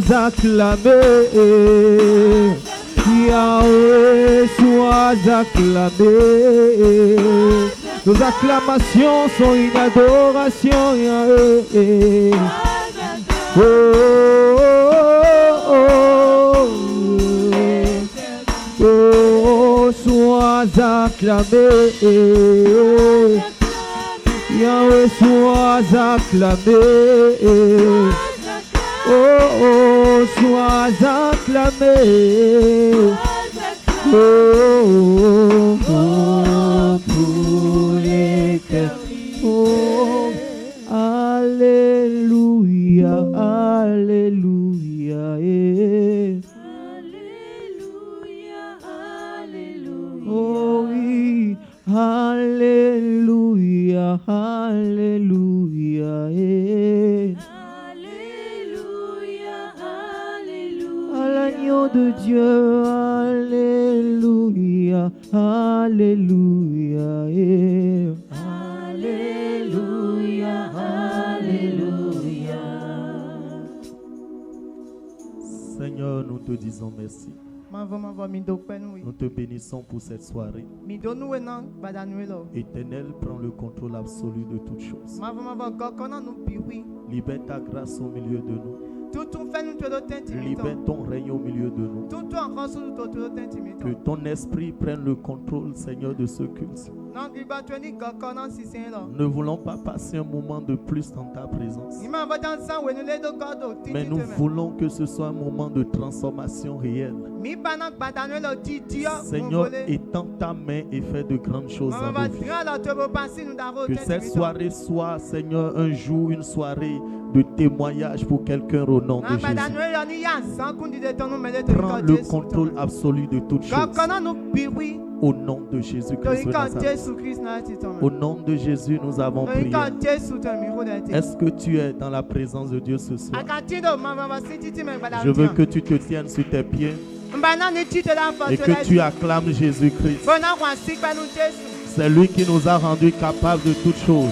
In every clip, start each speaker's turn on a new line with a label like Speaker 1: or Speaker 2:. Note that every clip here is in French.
Speaker 1: sois acclamé. Yahweh, sois acclamé. Nos acclamations sont une adoration, Yahweh. Oh, oh, oh, oh, sois acclamé. Yahweh, sois acclamé. Oh, oh, sois acclamé. Oh, oh, oh, pour l'éternité. Oh, alléluia, alléluia.
Speaker 2: Alléluia, alléluia.
Speaker 1: Oh oui, alléluia, alléluia.
Speaker 2: Alléluia, alléluia.
Speaker 1: À l'agneau de Dieu, alléluia, alléluia.
Speaker 2: Alléluia, alléluia.
Speaker 3: Seigneur, nous te disons merci. Nous te bénissons pour cette soirée. Éternel, prends le contrôle absolu de toutes choses. Libère ta grâce au milieu de nous. Libère ton règne au milieu de nous. Que ton esprit prenne le contrôle, Seigneur, de ce culte. Nous ne voulons pas passer un moment de plus dans ta présence, mais nous voulons que ce soit un moment de transformation réelle. Seigneur, étends ta main et fais de grandes choses en nos vies. Que cette soirée soit, Seigneur, un jour, une soirée de témoignage pour quelqu'un au nom de Jésus. Prends le contrôle absolu de toutes choses. Au nom de Jésus-Christ de Nazareth. Au nom de Jésus, nous avons prié. Est-ce que tu es dans la présence de Dieu ce soir? Je veux que tu te tiennes sur tes pieds et que tu acclames Jésus-Christ. C'est lui qui nous a rendus capables de toutes choses.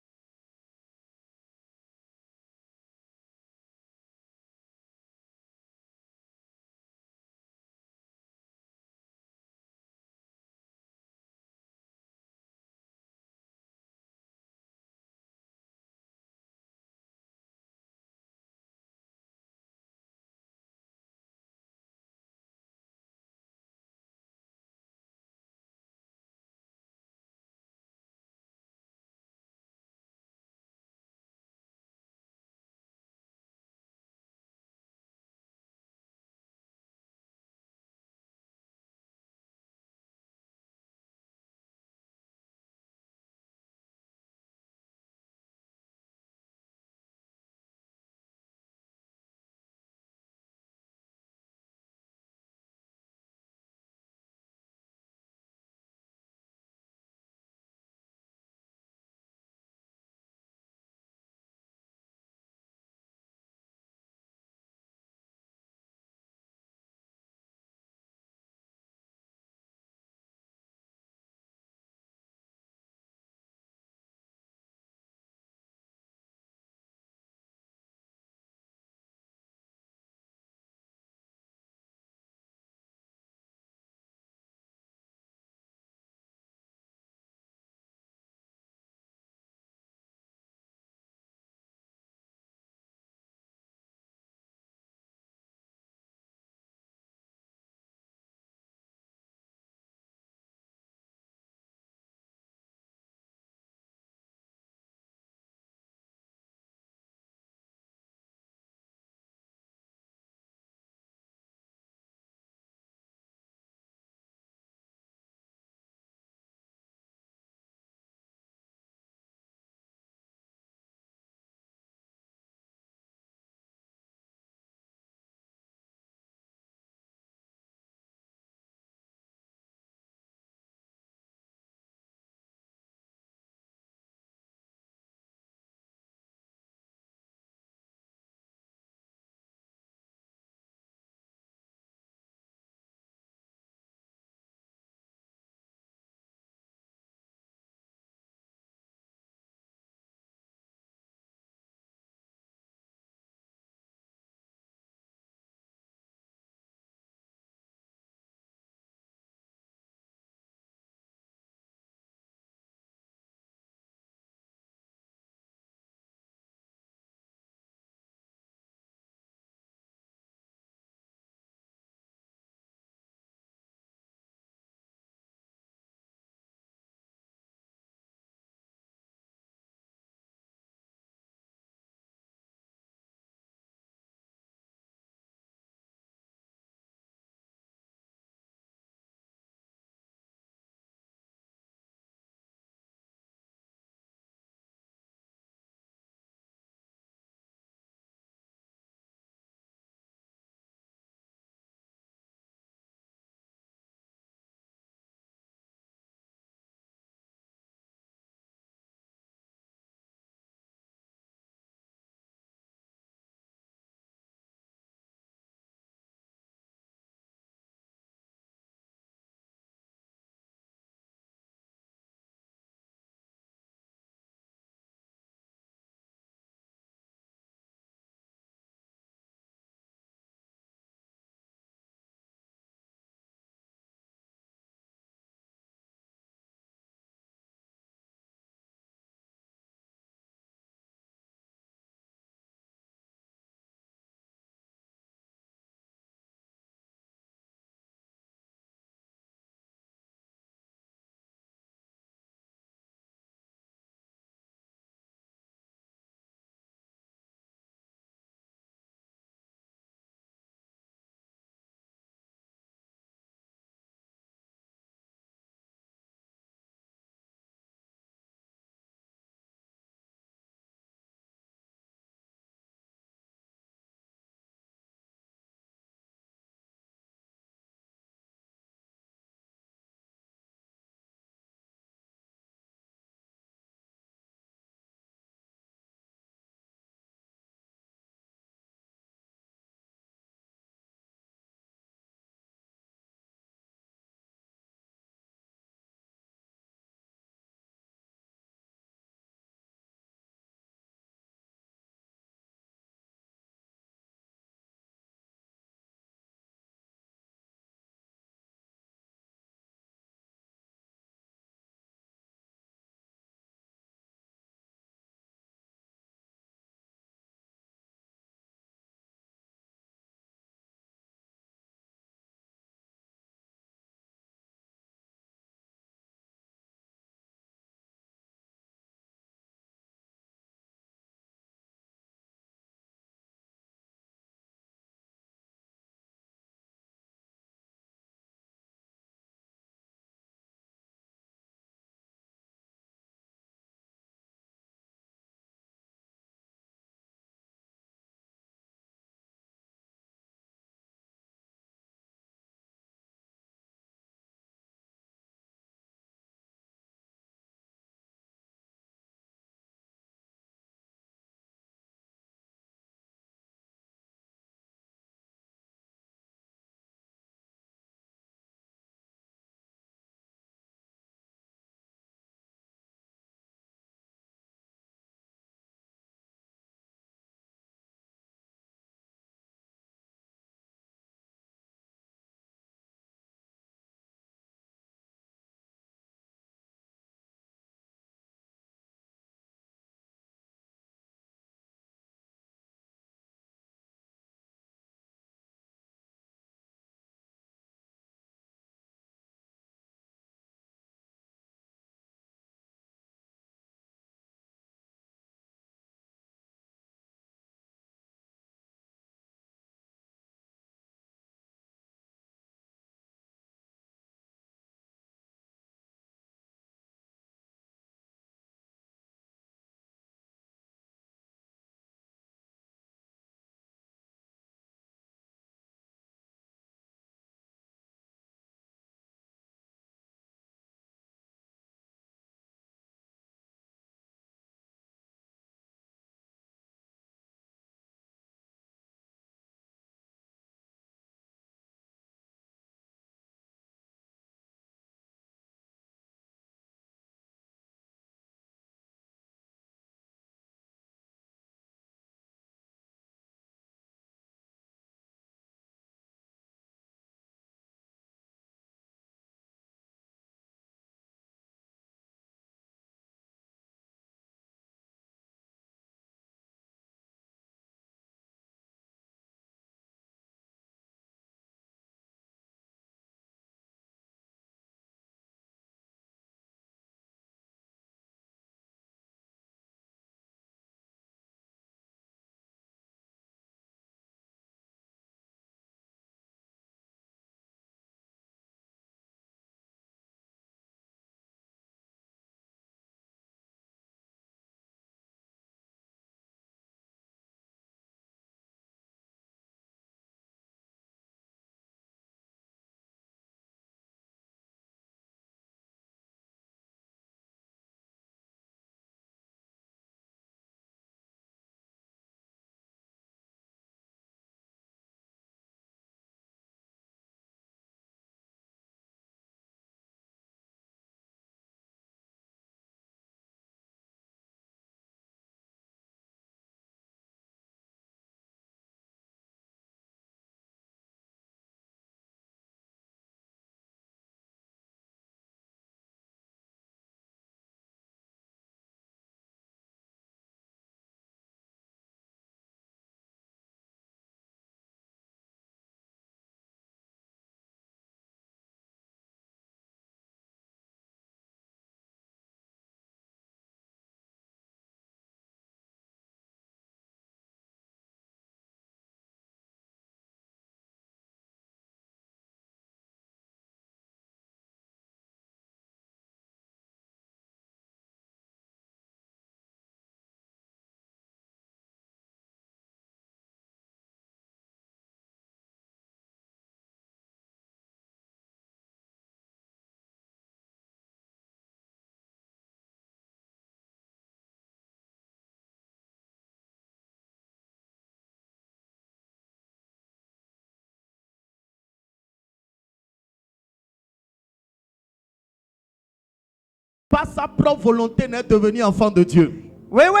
Speaker 3: par sa propre volonté n'est devenu enfant de Dieu. Puisque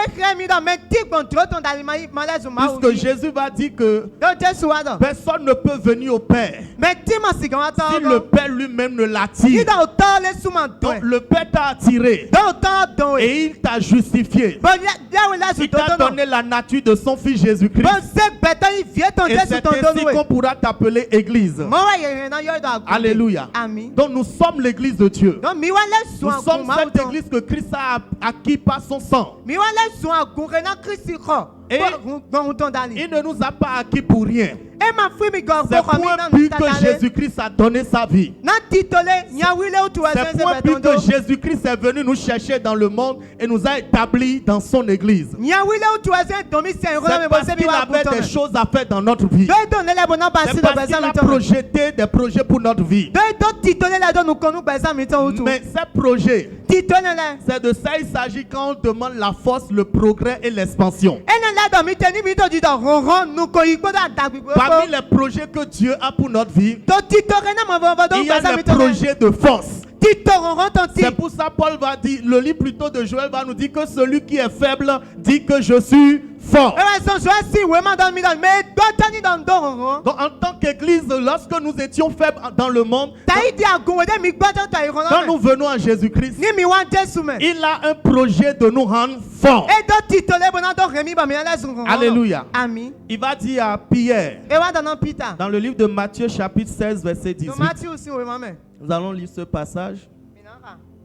Speaker 3: Jésus va dire que personne ne peut venir au Père si le Père lui-même ne l'attire. Donc le Père t'a attiré et il t'a justifié. Il t'a donné la nature de son Fils Jésus-Christ. Et c'est ainsi qu'on pourra t'appeler Église. Alléluia. Donc nous sommes l'Église de Dieu. Nous sommes cette Église que Christ a acquis par son sang. Et il ne nous a pas acquis pour rien. C'est pour un but que Jésus-Christ a donné sa vie. C'est pour un but que Jésus-Christ est venu nous chercher dans le monde et nous a établis dans son Église. C'est parce qu'il avait des choses à faire dans notre vie. C'est parce qu'il a projeté des projets pour notre vie. Mais ces projets, c'est de ça il s'agit quand on demande la force, le progrès et l'expansion. Parmi les projets que Dieu a pour notre vie, il y a les projets de force. C'est pour ça Paul va dire, le livre plutôt de Joël va nous dire que celui qui est faible dit que je suis fort. Donc en tant qu'Église, lorsque nous étions faibles dans le monde, quand nous venons à Jésus-Christ, il a un projet de nous rendre forts. Alléluia. Il va dire à Pierre, dans le livre de Matthieu chapitre 16 verset 18. Nous allons lire ce passage.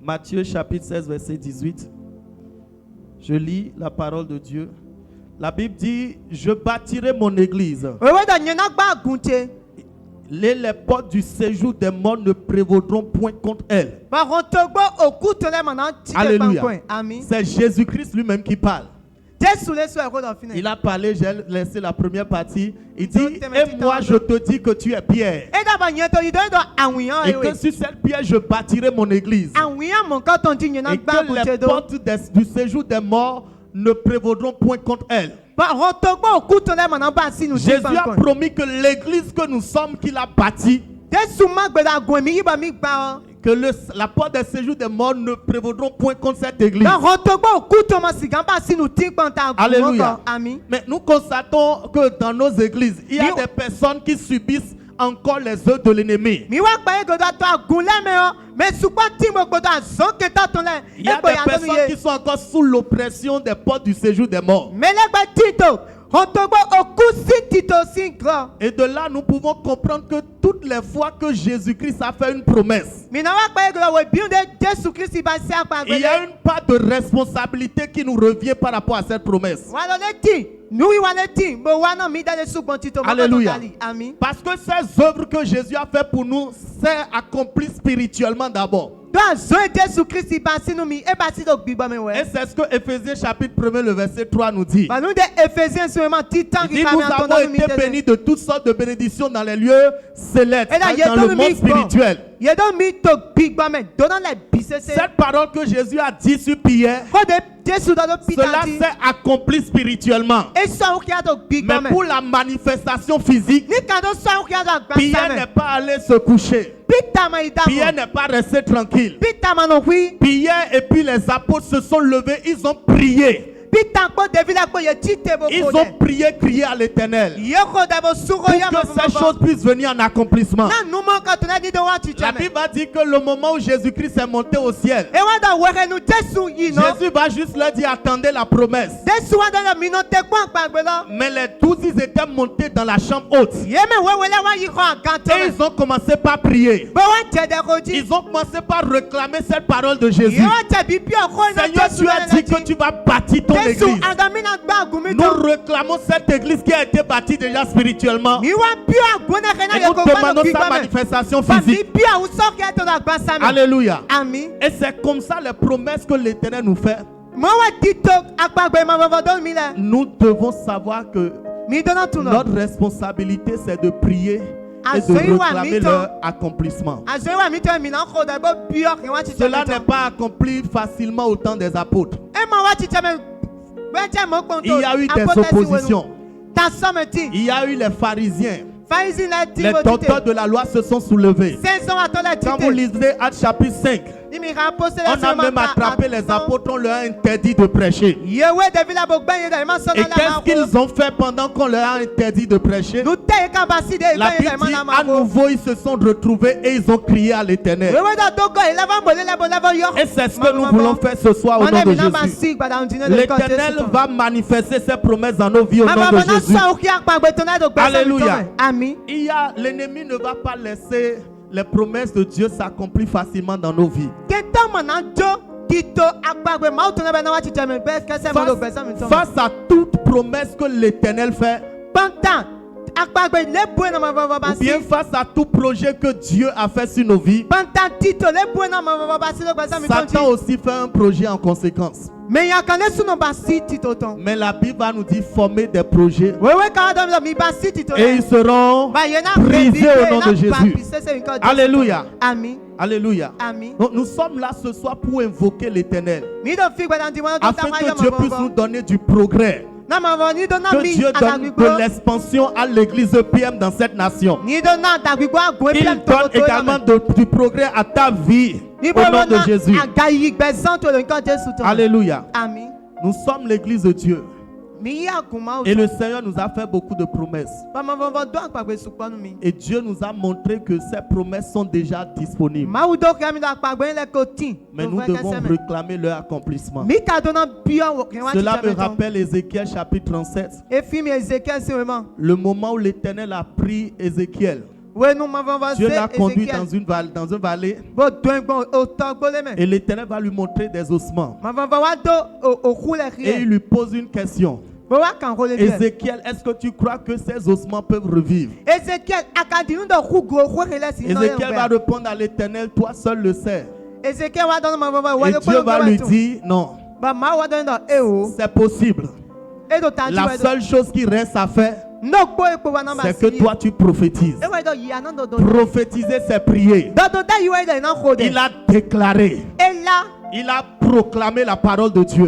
Speaker 3: Matthieu chapitre 16 verset 18. Je lis la parole de Dieu. La Bible dit, je bâtirai mon église. Les portes du séjour des morts ne prévaudront point contre elle. Alléluia. C'est Jésus-Christ lui-même qui parle. Il a parlé, j'ai laissé la première partie. Il dit, et moi je te dis que tu es Pierre. Et que sur cette pierre je bâtirai mon église. Et que les portes du séjour des morts ne prévaudront point contre elle. Jésus a promis que l'église que nous sommes, qu'il a bâtie, que la porte des séjours des morts ne prévaudront point contre cette église. Alléluia. Mais nous constatons que dans nos églises, il y a des personnes qui subissent encore les œuvres de l'ennemi. Il y a des personnes qui sont encore sous l'oppression des portes du séjour des morts. Et de là, nous pouvons comprendre que toutes les fois que Jésus-Christ a fait une promesse, il y a une part de responsabilité qui nous revient par rapport à cette promesse. Alléluia. Parce que ces œuvres que Jésus a fait pour nous, c'est accompli spirituellement d'abord. Et c'est ce que Ephésiens chapitre 1 le verset 3 nous dit. Il dit, nous avons été bénis de toutes sortes de bénédictions dans les lieux célestes, dans le monde spirituel. Cette parole que Jésus a dit sur Pierre, cela s'est accompli spirituellement. Mais pour la manifestation physique, Pierre n'est pas allé se coucher. Pierre n'est pas resté tranquille. Pierre et puis les apôtres se sont levés, ils ont prié. Ils ont prié, crié à l'Éternel pour que ces choses puissent venir en accomplissement. La Bible va dire que le moment où Jésus-Christ est monté au ciel, Jésus va juste leur dire, attendez la promesse. Mais les 12, ils étaient montés dans la chambre haute. Et ils ont commencé par prier. Ils ont commencé par réclamer cette parole de Jésus. Seigneur, tu as dit que tu vas bâtir ton église. Nous réclamons cette église qui a été bâtie déjà spirituellement. Et nous demandons sa manifestation physique. Alléluia. Et c'est comme ça les promesses que l'Éternel nous fait. Nous devons savoir que notre responsabilité, c'est de prier et de réclamer leur accomplissement. Cela n'est pas accompli facilement au temps des apôtres. Il y a eu des oppositions. Il y a eu les pharisiens. Les docteurs de la loi se sont soulevés. Quand vous lisez Actes chapitre 5, On a même attrapé les apôtres, on leur a interdit de prêcher. Et qu'est-ce qu'ils ont fait pendant qu'on leur a interdit de prêcher? La Bible dit, à nouveau, ils se sont retrouvés et ils ont crié à l'Éternel. Et c'est ce que nous voulons faire ce soir au nom de Jésus. L'Éternel va manifester ses promesses dans nos vies au nom de Jésus. Alléluia. L'ennemi ne va pas laisser les promesses de Dieu s'accomplir facilement dans nos vies. Face à toute promesse que l'Éternel fait, ou bien face à tout projet que Dieu a fait sur nos vies, Satan aussi fait un projet en conséquence. Mais la Bible va nous dire former des projets et ils seront brisés au nom de Jésus. Alléluia. Alléluia. Donc, nous sommes là ce soir pour invoquer l'Éternel afin que Dieu puisse nous donner du progrès. Que Dieu donne de l'expansion à l'église PM dans cette nation. Il donne également du progrès à ta vie au nom de Jésus. Alléluia. Nous sommes l'église de Dieu. Et le Seigneur nous a fait beaucoup de promesses. Et Dieu nous a montré que ces promesses sont déjà disponibles. Mais nous devons réclamer leur accomplissement. Cela me rappelle Ézéchiel chapitre 37. Le moment où l'Éternel a pris Ézéchiel. Dieu l'a conduit dans une vallée et l'Éternel va lui montrer des ossements. Et il lui pose une question. Ézéchiel, est-ce que tu crois que ces ossements peuvent revivre? Ézéchiel va répondre à l'Éternel, toi seul le sais. Et Dieu va lui dire, non, c'est possible. La seule chose qui reste à faire, c'est que toi tu prophétises. Prophétiser, c'est prier. Il a déclaré. Il a proclamé la parole de Dieu.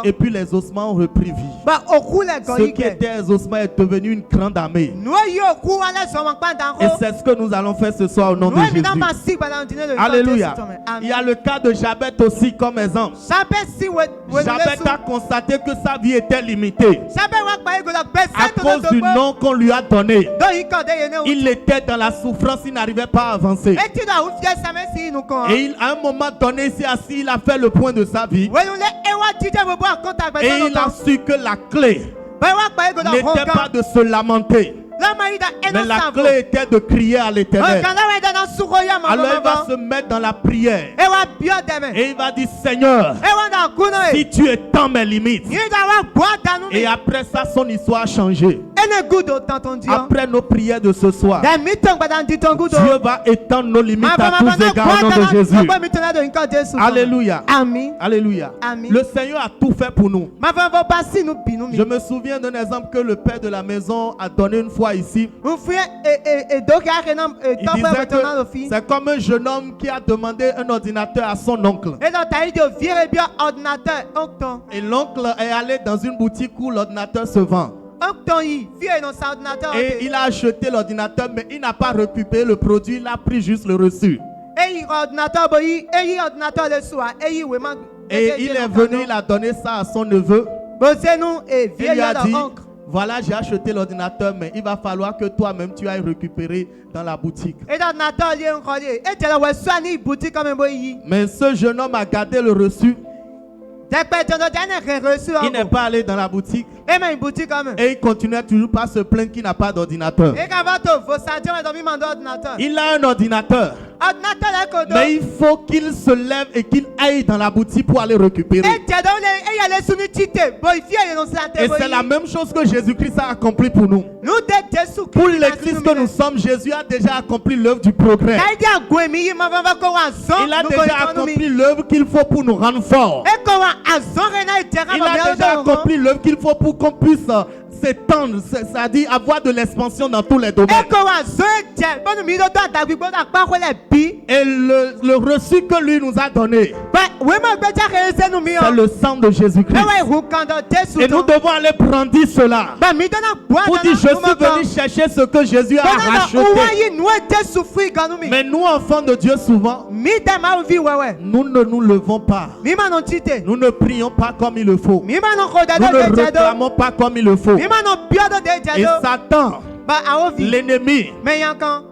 Speaker 3: Et puis les ossements ont repris vie. Ce qui était les ossements est devenu une grande armée. Et c'est ce que nous allons faire ce soir au nom de Jésus. Alléluia. Il y a le cas de Jabet aussi comme exemple. Jabet a constaté que sa vie était limitée à cause du nom qu'on lui a donné. Il était dans la souffrance, il n'arrivait pas à avancer. Et à un moment donné, ici assis, il a fait le point de sa vie. Et il a su que la clé n'était pas de se lamenter, mais la clé était de crier à l'Éternel. Alors il va se mettre dans la prière et il va dire, Seigneur, si tu étends mes limites. Et après ça, son histoire a changé. Après nos prières de ce soir, Dieu va étendre nos limites à tous égards au nom de Jésus. Alléluia. Alléluia. Le Seigneur a tout fait pour nous. Je me souviens d'un exemple que le père de la maison a donné une fois ici. Il disait que c'est comme un jeune homme qui a demandé un ordinateur à son oncle. Et l'oncle est allé dans une boutique où l'ordinateur se vend. Et il a acheté l'ordinateur, mais il n'a pas récupéré le produit, il a pris juste le reçu. Et il est venu, il a donné ça à son neveu. Il lui a dit, voilà, j'ai acheté l'ordinateur, mais il va falloir que toi-même tu ailles récupérer dans la boutique. Mais ce jeune homme a gardé le reçu. Il n'est pas allé dans la boutique. Et il continuait toujours pas à se plaindre qu'il n'a pas d'ordinateur. Il a un ordinateur. Mais il faut qu'il se lève et qu'il aille dans la boutique pour aller récupérer. Et c'est la même chose que Jésus-Christ a accompli pour nous. Pour l'église que nous sommes, Jésus a déjà accompli l'œuvre du progrès. Il a déjà accompli l'œuvre qu'il faut pour nous rendre forts. Il a déjà accompli l'œuvre qu'il faut pour qu'on puisse s'étendre, c'est-à-dire avoir de l'expansion dans tous les domaines. Et le reçu que lui nous a donné, C'est le sang de Jésus-Christ. Et nous devons aller brandir cela. Pour dire, je suis venu chercher ce que Jésus a racheté. Mais nous, enfants de Dieu, souvent, nous ne nous levons pas. Nous ne prions pas comme il le faut. Nous ne réclamons pas comme il le faut. Et Satan, l'ennemi,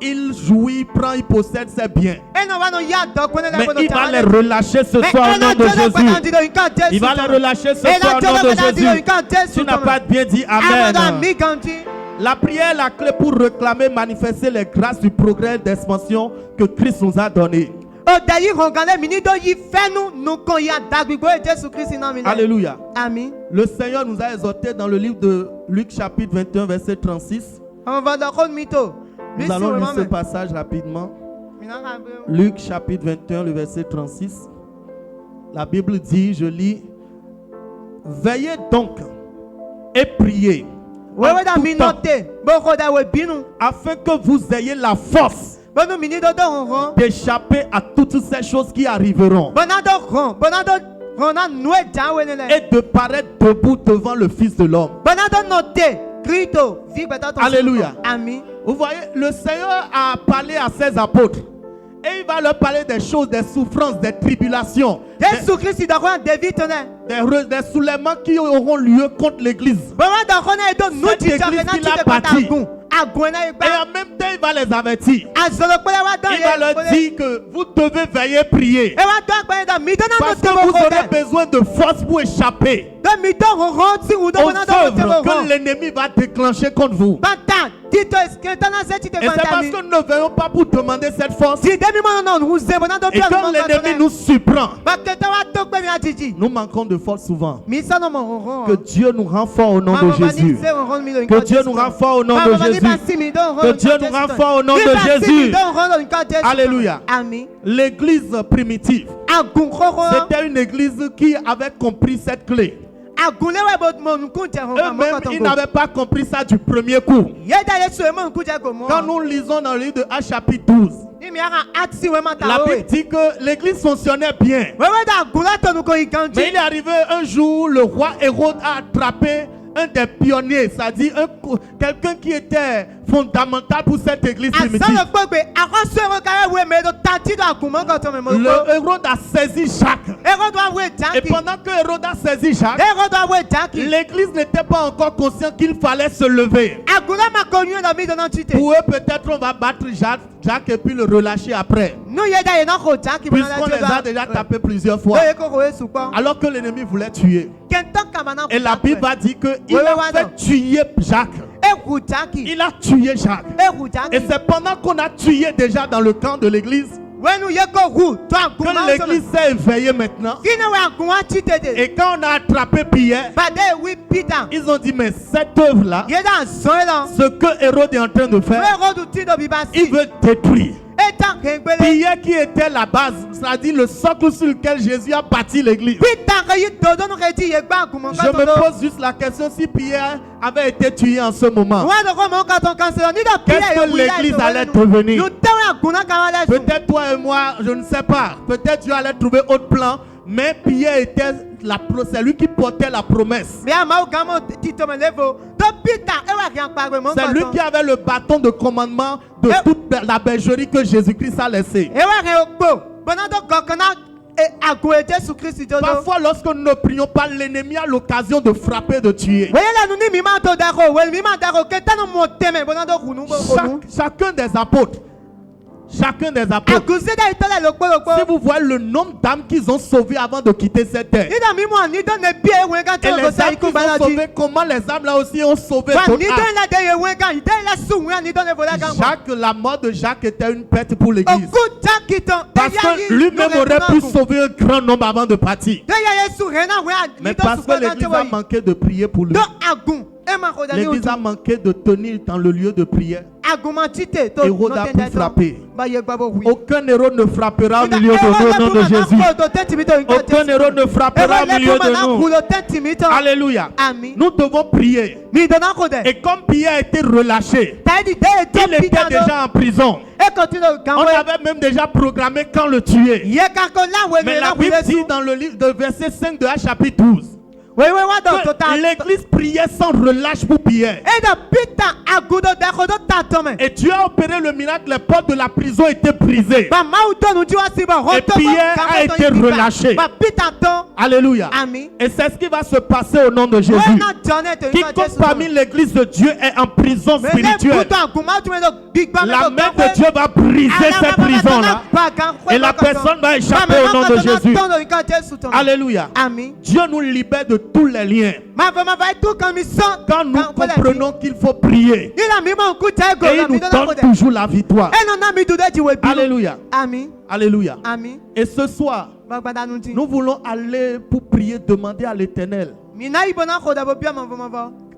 Speaker 3: il jouit, il prend, il possède ses biens. Mais il va les relâcher ce soir au nom de Jésus. Il va les relâcher ce soir au nom de Jésus. Tu n'as pas bien dit Amen. La prière est la clé pour réclamer, manifester les grâces du progrès d'expansion que Christ nous a donné. Alléluia.
Speaker 4: Amen.
Speaker 3: Le Seigneur nous a exhortés dans le livre de Luc chapitre 21 verset 36. Nous allons lire ce passage rapidement. Luc chapitre 21 le verset 36. La Bible dit, je lis, veillez donc et priez en tout temps, afin que vous ayez la force d'échapper à toutes ces choses qui arriveront et de paraître debout devant le Fils de l'homme. Alléluia. Vous voyez, le Seigneur a parlé à ses apôtres et il va leur parler des choses, des souffrances, des tribulations, des soulèvements qui auront lieu contre l'église. Cette église qu'il a bâtie. Et en même temps, il va les avertir. Il va leur dire que vous devez veiller et prier. Parce que vous aurez besoin de force pour échapper aux œuvres que l'ennemi va déclencher contre vous. Et c'est parce que nous ne veillons pas pour demander cette force. Et quand l'ennemi nous surprend, nous manquons de force souvent. Que Dieu nous rend fort au nom de Jésus. Que Dieu nous rend fort au nom de Jésus. Que Dieu nous rend fort au nom de Jésus. Alléluia. L'église primitive, c'était une église qui avait compris cette clé. Eux-mêmes, ils n'avaient pas compris ça du premier coup. Quand nous lisons dans le livre de Actes chapitre 12, la Bible dit que l'église fonctionnait bien. Mais il est arrivé un jour, le roi Hérode a attrapé un des pionniers, c'est-à-dire quelqu'un qui était fondamental pour cette église primitive. Le Hérode a saisi Jacques. Et pendant que Hérode a saisi Jacques, l'église n'était pas encore consciente qu'il fallait se lever. Pour eux, peut-être on va battre Jacques et puis le relâcher après. Puisqu'on les a déjà tapés plusieurs fois. Alors que l'ennemi voulait tuer. Et la Bible va dire qu'il a fait tuer Jacques. Il a tué Jacques. Et c'est pendant qu'on a tué déjà dans le camp de l'église que l'église s'est éveillée maintenant. Et quand on a attrapé Pierre, ils ont dit, mais cette œuvre-là, ce que Hérode est en train de faire, il veut détruire. Pierre qui était la base, c'est-à-dire le socle sur lequel Jésus a bâti l'église. Je me pose juste la question, si Pierre avait été tué en ce moment, qu'est-ce que l'église allait devenir? Peut-être toi et moi, je ne sais pas. Peut-être Dieu allait trouver autre plan. Mais Pierre était c'est lui qui portait la promesse. C'est lui qui avait le bâton de commandement de toute la bergerie que Jésus-Christ a laissée. Parfois, lorsque nous ne prions pas, l'ennemi a l'occasion de frapper, de tuer. Chacun des apôtres, si vous voyez le nombre d'âmes qu'ils ont sauvées avant de quitter cette terre, et les âmes qu'ils ont sauvées, comment les âmes là aussi ont sauvé d'autres âmes. La mort de Jacques était une perte pour l'église. Parce que lui-même aurait pu sauver un grand nombre avant de partir. Mais parce que l'église a manqué de prier pour lui. L'église a manqué de tenir dans le lieu de prière. Héroda pour frapper. Aucun héros ne frappera au milieu de nous au nom de Jésus. Aucun héros ne frappera au milieu de nous. Alléluia. Nous devons prier. Et comme Pierre a été relâché, il était déjà en prison. On avait même déjà programmé quand le tuer. Mais la Bible dit dans le livre de verset 5 de Actes chapitre 12 que l'église priait sans relâche pour Pierre. Et Dieu a opéré le miracle, les portes de la prison étaient brisées. Et Pierre a été relâché. Alléluia. Et c'est ce qui va se passer au nom de Jésus. Quiconque parmi l'église de Dieu est en prison spirituelle, la main de Dieu va briser cette prison-là. Et la personne va échapper au nom de Jésus. Alléluia. Dieu nous libère de tous les liens. Quand nous comprenons qu'il faut prier, et il nous donne toujours la victoire. Alléluia. Alléluia. Et ce soir, nous voulons aller pour prier, demander à l'Éternel.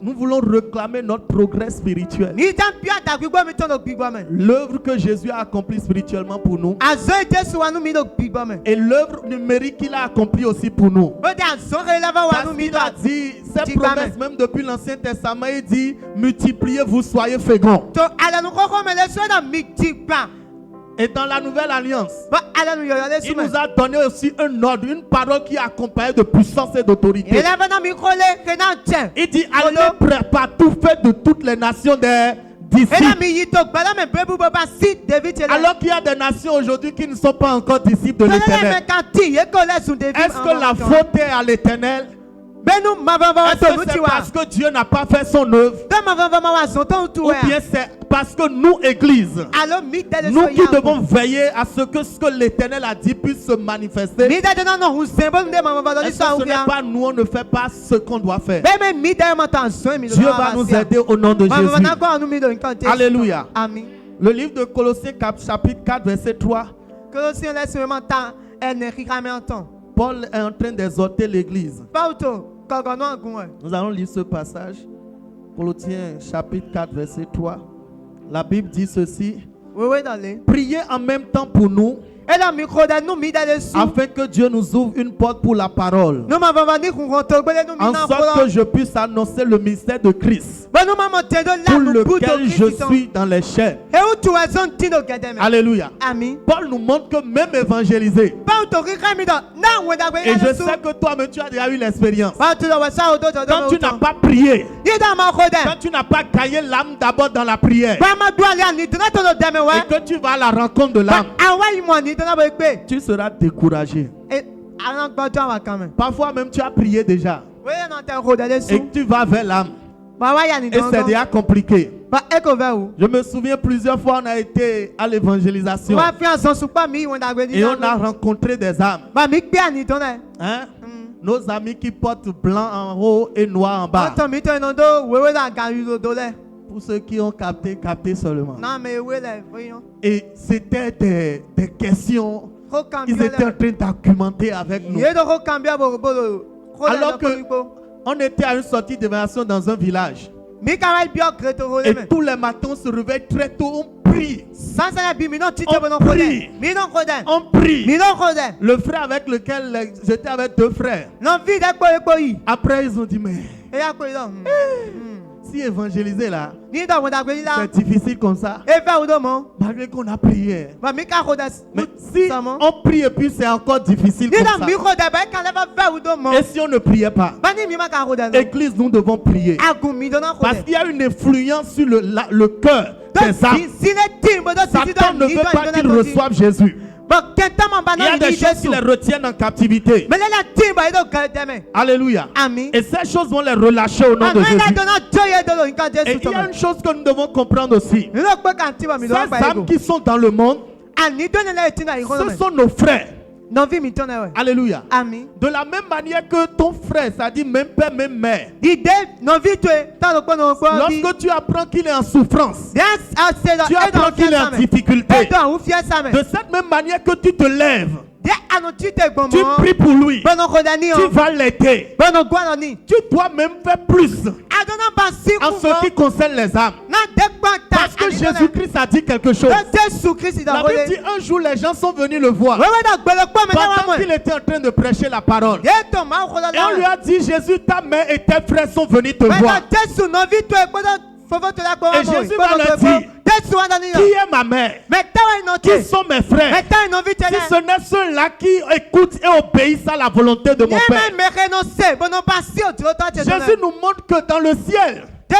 Speaker 3: Nous voulons réclamer notre progrès spirituel. L'œuvre que Jésus a accomplie spirituellement pour nous. Et l'œuvre numérique qu'il a accomplie aussi pour nous. Parce qu'il a dit, ses promesses même depuis l'Ancien Testament, il dit, multipliez-vous, soyez féconds. Et dans la nouvelle alliance, il nous a donné aussi un ordre, une parole qui est accompagnée de puissance et d'autorité. Il dit, allez partout, faites de toutes les nations des disciples. Alors qu'il y a des nations aujourd'hui qui ne sont pas encore disciples de l'Éternel. Est-ce que la faute est à l'Éternel? Est-ce que c'est parce que Dieu n'a pas fait son œuvre? Ou bien c'est parce que nous, Église, nous qui devons veiller à ce que l'Éternel a dit puisse se manifester? Est-ce que ce n'est pas nous, on ne fait pas ce qu'on doit faire? Dieu va nous aider au nom de Jésus. Alléluia. Le livre de Colossiens chapitre 4 verset 3. Paul est en train d'exhorter l'église. Nous allons lire ce passage. Colossiens chapitre 4 verset 3. La Bible dit ceci. Priez en même temps pour nous, afin que Dieu nous ouvre une porte pour la parole, en sorte que je puisse annoncer le mystère de Christ, pour lequel je suis dans les chaînes. Alléluia. Paul nous montre que même évangéliser, et je sais que toi-même tu as déjà eu l'expérience, quand tu n'as pas prié, quand tu n'as pas caillé l'âme d'abord dans la prière, et que tu vas à la rencontre de l'âme, tu seras découragé. Parfois même tu as prié déjà et tu vas vers l'âme et c'est déjà compliqué. Je me souviens plusieurs fois on a été à l'évangélisation et on a rencontré des âmes, hein? Nos amis qui portent blanc en haut et noir en bas. Pour ceux qui ont capté seulement. Et c'était des questions. Ils étaient en train d'argumenter avec nous. Alors qu'on était à une sortie d'évaluation dans un village. Et tous les matins on se réveille très tôt, on prie. On prie. Le frère avec lequel j'étais avec deux frères. Après ils ont dit mais si évangéliser là, c'est difficile comme ça. Malgré qu'on a prié. Mais si on prie et puis c'est encore difficile comme ça. Et si on ne priait pas, Église, nous devons prier. Parce qu'il y a une influence sur le cœur des âmes. Satan ne veut pas qu'ils reçoivent Jésus. Il y a des choses qui les retiennent en captivité. Alléluia. Et ces choses vont les relâcher au nom de Jésus. Et il y a une chose que nous devons comprendre aussi. Ces âmes qui sont dans le monde, ce sont nos frères. Alléluia. De la même manière que ton frère, c'est-à-dire même père, même mère, lorsque tu apprends qu'il est en souffrance, tu apprends qu'il est en difficulté, de cette même manière que tu te lèves, tu pries pour lui, tu vas l'aider, tu dois même faire plus en ce qui concerne les âmes. Parce que que Jésus-Christ a dit quelque chose. La Bible dit un jour les gens sont venus le voir pendant qu'il était en train de prêcher la parole. Et on lui a dit, Jésus, ta mère et tes frères sont venus te voir. Et Jésus va leur dire, qui est ma mère? Qui sont mes frères? Si ce n'est ceux-là qui écoutent et obéissent à la volonté de mon Père. Jésus nous montre que dans le ciel, tu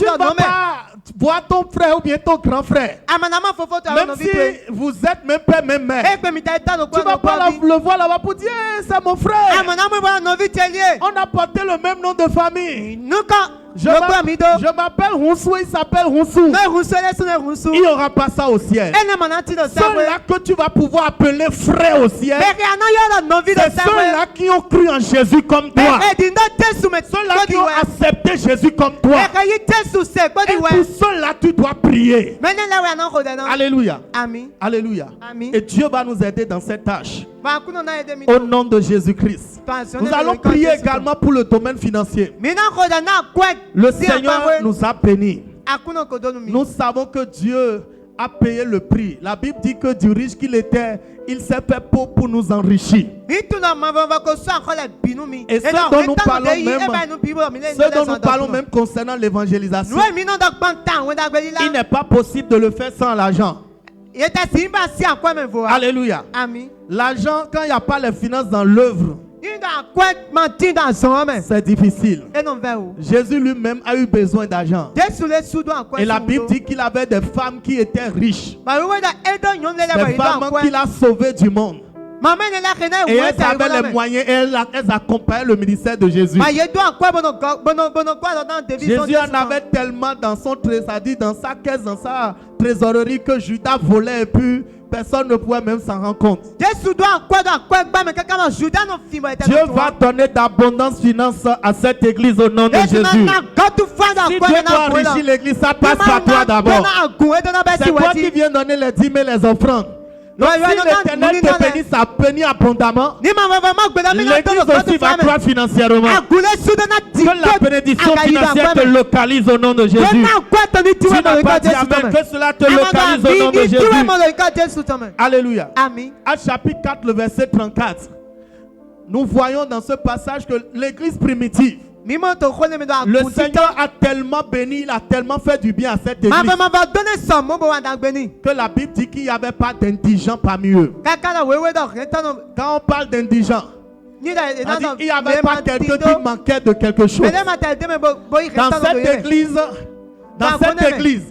Speaker 3: ne vas pas voir ton frère ou bien ton grand frère. Même si vous êtes même père, même mère. Tu ne vas pas le voir là-bas pour dire, c'est mon frère. On a porté le même nom de famille. Je m'appelle Roussou, il s'appelle Roussou. Il n'y aura pas ça au ciel. Ceux-là que tu vas pouvoir appeler frère au ciel, c'est ceux-là qui ont cru en Jésus comme toi. Ceux-là qui ont accepté Jésus comme toi. Et pour ceux-là, tu dois prier. Alléluia. Alléluia. Et Dieu va nous aider dans cette tâche. Au nom de Jésus-Christ. Nous allons prier également pour le domaine financier. Le Seigneur nous a bénis. Nous savons que Dieu a payé le prix. La Bible dit que du riche qu'il était, il s'est fait pauvre pour nous enrichir. Et ce dont nous parlons même concernant l'évangélisation, il n'est pas possible de le faire sans l'argent. Alléluia. L'argent, quand il n'y a pas les finances dans l'œuvre, c'est difficile. Jésus lui-même a eu besoin d'argent. Et la Bible dit qu'il avait des femmes qui étaient riches. Des femmes qu'il a sauvées du monde. Et elles avaient les moyens et elles accompagnaient le ministère de Jésus. Jésus en avait tellement dans son trésor, dans sa caisse, dans sa trésorerie, que Judas volait et puis personne ne pouvait même s'en rendre compte. Dieu va donner d'abondance finance à cette église au nom de Jésus. Si Dieu doit enrichir l'église, ça passe par toi d'abord. C'est toi qui viens donner les dîmes et les offrandes. Donc si l'Éternel te bénit, ça bénit abondamment. L'église aussi va croître financièrement. Que la bénédiction financière te localise au nom de Jésus. Tu n'as pas dit amen. Que cela te localise au nom de Jésus. Alléluia. Actes chapitre 4, le verset 34. Nous voyons dans ce passage que l'église primitive, le Seigneur a tellement béni, il a tellement fait du bien à cette église que la Bible dit qu'il n'y avait pas d'indigents parmi eux. Quand on parle d'indigents, il n'y avait pas quelqu'un qui manquait de quelque chose. Dans cette église,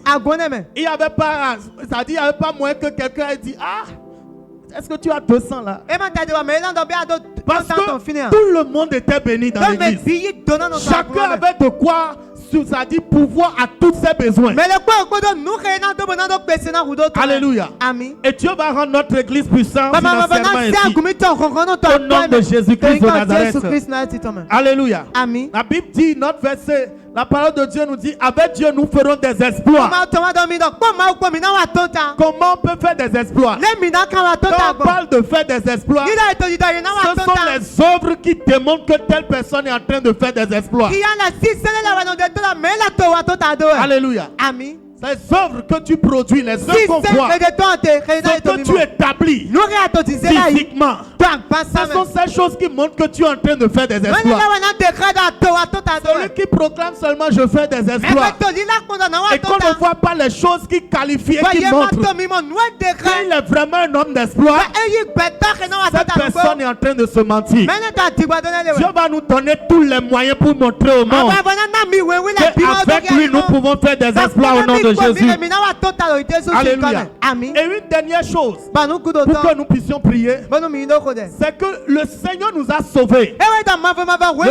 Speaker 3: il n'y avait pas, c'est-à-dire, il n'y avait pas moyen que quelqu'un ait dit, ah, est-ce que tu as 200 là? Parce que tout le monde était béni dans l'église. Chacun avait de quoi, c'est-à-dire pouvoir à tous ses besoins. Alléluia. Et Dieu va rendre notre église puissante financièrement ainsi. Au nom de Jésus-Christ de Nazareth. Alléluia. La Bible dit, notre verset, la parole de Dieu nous dit, avec Dieu nous ferons des exploits. Comment on peut faire des exploits? Quand on parle de faire des exploits, ce sont les œuvres qui démontrent que telle personne est en train de faire des exploits. Alléluia. Les œuvres que tu produis, les œuvres qu'on voit, ce que tu établis physiquement, ce sont ces choses qui montrent que tu es en train de faire des exploits. Celui qui proclame seulement je fais des exploits et qu'on ne voit pas les choses qui qualifient et qui montrent qu'il est vraiment un homme d'exploit, cette personne est en train de se mentir. Dieu va nous donner tous les moyens pour montrer au monde qu'avec lui nous pouvons faire des exploits au nom de Jésus. Alléluia. Et une dernière chose pour que nous puissions prier, c'est que le Seigneur nous a sauvés. Le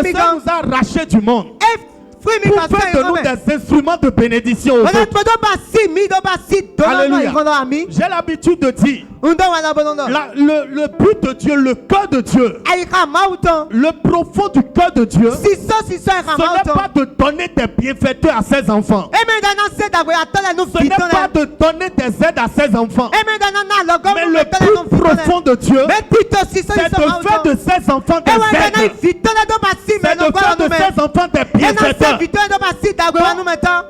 Speaker 3: Seigneur nous a arrachés du monde pour faire de nous des instruments de bénédiction aux autres. Alléluia. J'ai l'habitude de dire le but de Dieu, le cœur de Dieu, le profond du cœur de Dieu, ce n'est pas de donner des bienfaiteurs à ses enfants. Ce n'est pas de donner des aides à ses enfants. Mais le plus profond de Dieu, c'est de faire de ses enfants des aigles. C'est de faire de ses enfants des bienfaiteurs.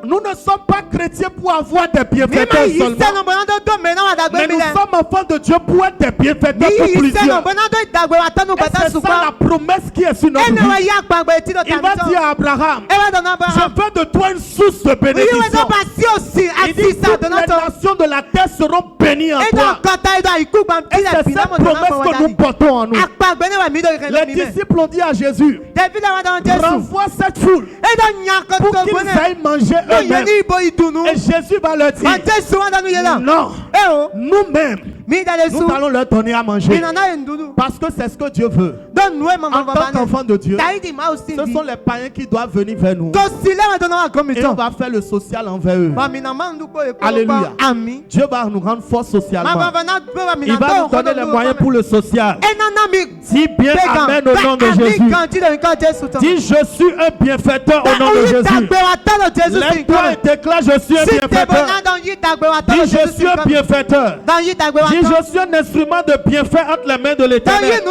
Speaker 3: Nous ne sommes pas chrétiens pour avoir des bienfaiteurs seulement. Mais nous sommes enfants de Dieu pour être des bienfaiteurs pour plusieurs. Et c'est ça la promesse qui est sur notre vie. Il va dire à Abraham, je fais de toi une source de bénédiction. Il dit toutes les nations de la terre seront bénies en toi. Et c'est cette promesse que nous portons en nous. Les disciples ont dit à Jésus, renvoie cette foule pour qu'ils aillent manger eux-mêmes. Et Jésus va leur dire, non, nous-mêmes, nous allons leur donner à manger. Parce que c'est ce que Dieu veut. En tant qu'enfant de Dieu, ce sont les païens qui doivent venir vers nous. Et on va faire le social envers eux. Alléluia. Dieu va nous rendre forts socialement. Il va nous donner les moyens pour le social. Dis bien amen au nom de Jésus. Dis je suis un bienfaiteur au nom de Jésus. Lève-toi et déclare je suis un bienfaiteur. Dis je suis un bienfaiteur. Dis je suis un instrument de bienfait entre les mains de l'Éternel.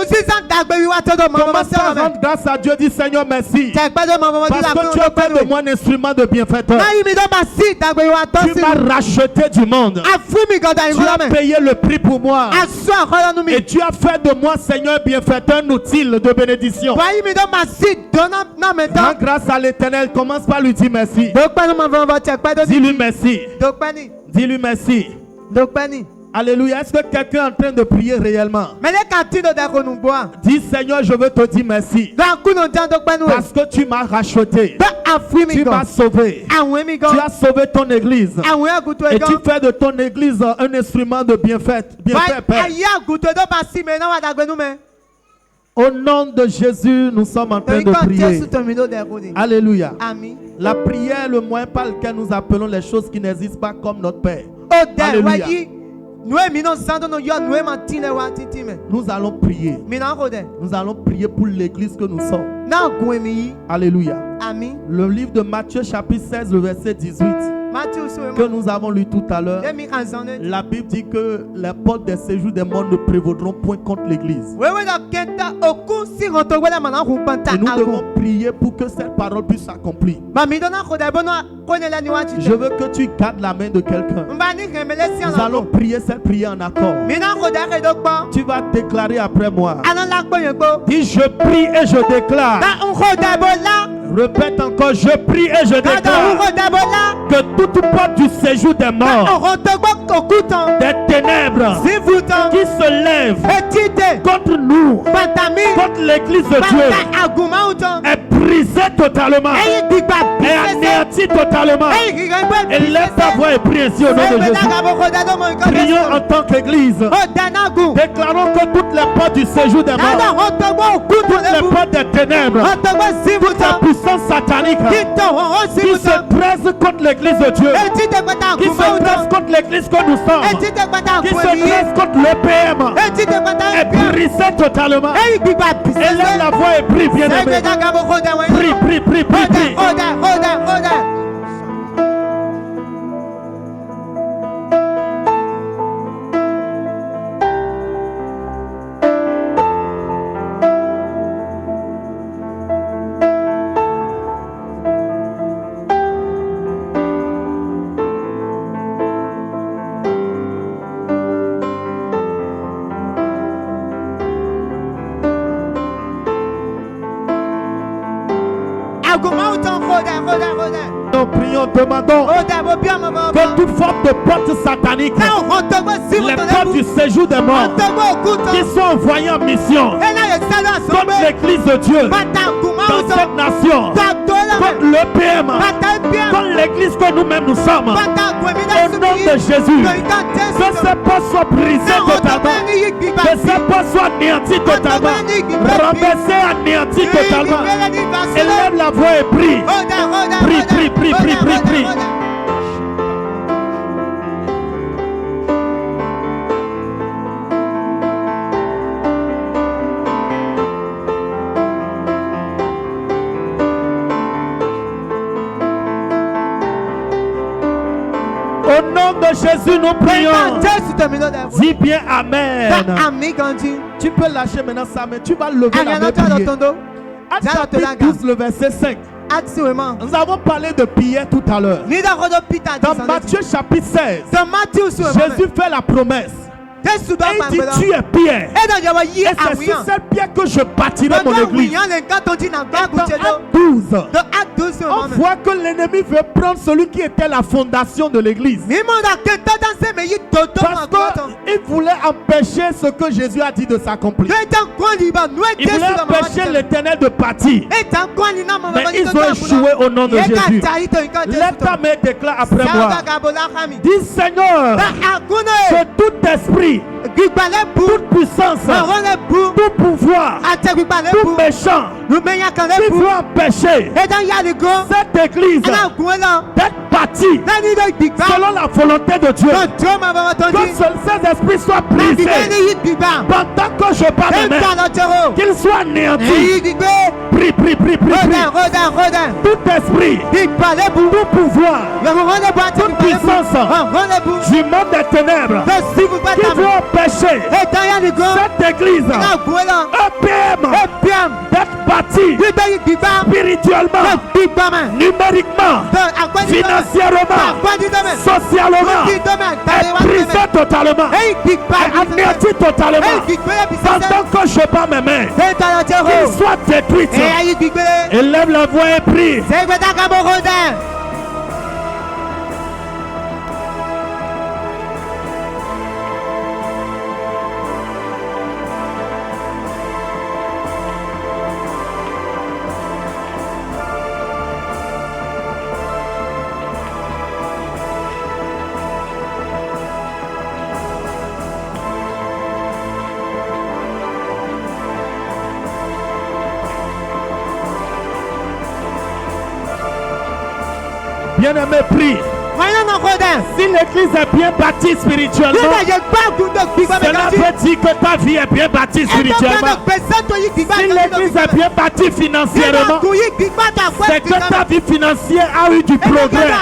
Speaker 3: Commence à rendre grâce à Dieu. Dis Seigneur merci. Parce que tu as fait de moi un instrument de bienfaiteur. Tu m'as racheté du monde. Tu as payé le prix pour moi. Et tu as fait de moi Seigneur bienfaiteur un outil de bénédiction. Rends grâce à l'Éternel. Commence par lui dire merci. Dis-lui merci. Dis-lui merci. Alléluia. Est-ce que quelqu'un est en train de prier réellement? Dis Seigneur, je veux te dire merci. Parce que tu m'as racheté. Tu m'as sauvé. Tu as sauvé ton église. Et tu fais de ton église un instrument de bienfait. Père. Au nom de Jésus, nous sommes en train de prier. Alléluia. La prière est le moyen par lequel nous appelons les choses qui n'existent pas comme notre Père. Alléluia. Nous allons prier. Nous allons prier pour l'église que nous sommes. Alléluia. Le livre de Matthieu chapitre 16, le verset 18 que nous avons lu tout à l'heure. La Bible dit que les portes des séjours des morts ne prévaudront point contre l'église. Et nous devons prier pour que cette parole puisse s'accomplir. Je veux que tu gardes la main de quelqu'un. Nous allons prier cette prière en accord. Tu vas déclarer après moi. Dis je prie et je déclare. Répète encore, je prie et je déclare que toute porte du séjour des morts, des ténèbres qui se lèvent contre nous, contre l'église de Dieu, est brisée totalement, est anéantie totalement. Et lève ta voix et prie ainsi au nom de Jésus. Prions en tant qu'église. Déclarons que toutes les portes du séjour des morts, toutes les portes des ténèbres, toute la puissance satanique qui se dresse contre l'église de Dieu, qui se dresse contre l'église que nous sommes, qui se dresse contre l'EPM, est brisée totalement. Élève la voix et prie, bien-aimé. Prie. Nous prions, demandons que toute forme de porte satanique, les portes du séjour des morts, qui sont envoyées en mission contre l'église de Dieu, dans cette nation, contre l'EPM, contre l'église que nous-mêmes nous sommes, au nom de Jésus, que ces portes soient brisées totalement, que ces portes soient anéanties totalement, rabaissées, anéanties totalement. Élève la voix et prie. Prie. Au nom de Jésus, nous prions. Dis bien Amen. Tu peux lâcher maintenant ça, mais tu vas lever la main et prier. Actes chapitre 12, le verset 5. Nous avons parlé de Pierre tout à l'heure. Dans Matthieu chapitre 16, Jésus fait la promesse. Et il dit, tu es Pierre. Et c'est sur cette pierre que je bâtirai mon église. Dans Acte 12, on voit que l'ennemi veut prendre celui qui était la fondation de l'église. Parce qu'il voulait empêcher ce que Jésus a dit de s'accomplir. Il voulait empêcher l'Éternel de partir. Mais ils ont échoué au nom de Jésus. Lève ta main et déclare après moi. Dis Seigneur, que tout esprit, toute puissance, tout pouvoir, tout méchant qui veut empêcher cette église d'être bâtie selon la volonté de Dieu, que ces esprits soient brisés pendant que je parle de main, qu'ils soient anéantis. Prie, prie, prie, prie, prie. Tout esprit, tout pouvoir, toute puissance du monde des ténèbres qui veut empêcher cette église EPM d'être bâtie spirituellement, numériquement, financièrement, socialement, est brisée totalement, anéantie totalement. Pendant que je bats mes mains, qu'il soit détruite. Élève la voix et prie. Bien-aimé, prie. Si l'église est bien bâtie spirituellement, cela veut dire que ta vie est bien bâtie spirituellement. Si l'église est bien bâtie financièrement, c'est que ta vie financière a eu du progrès.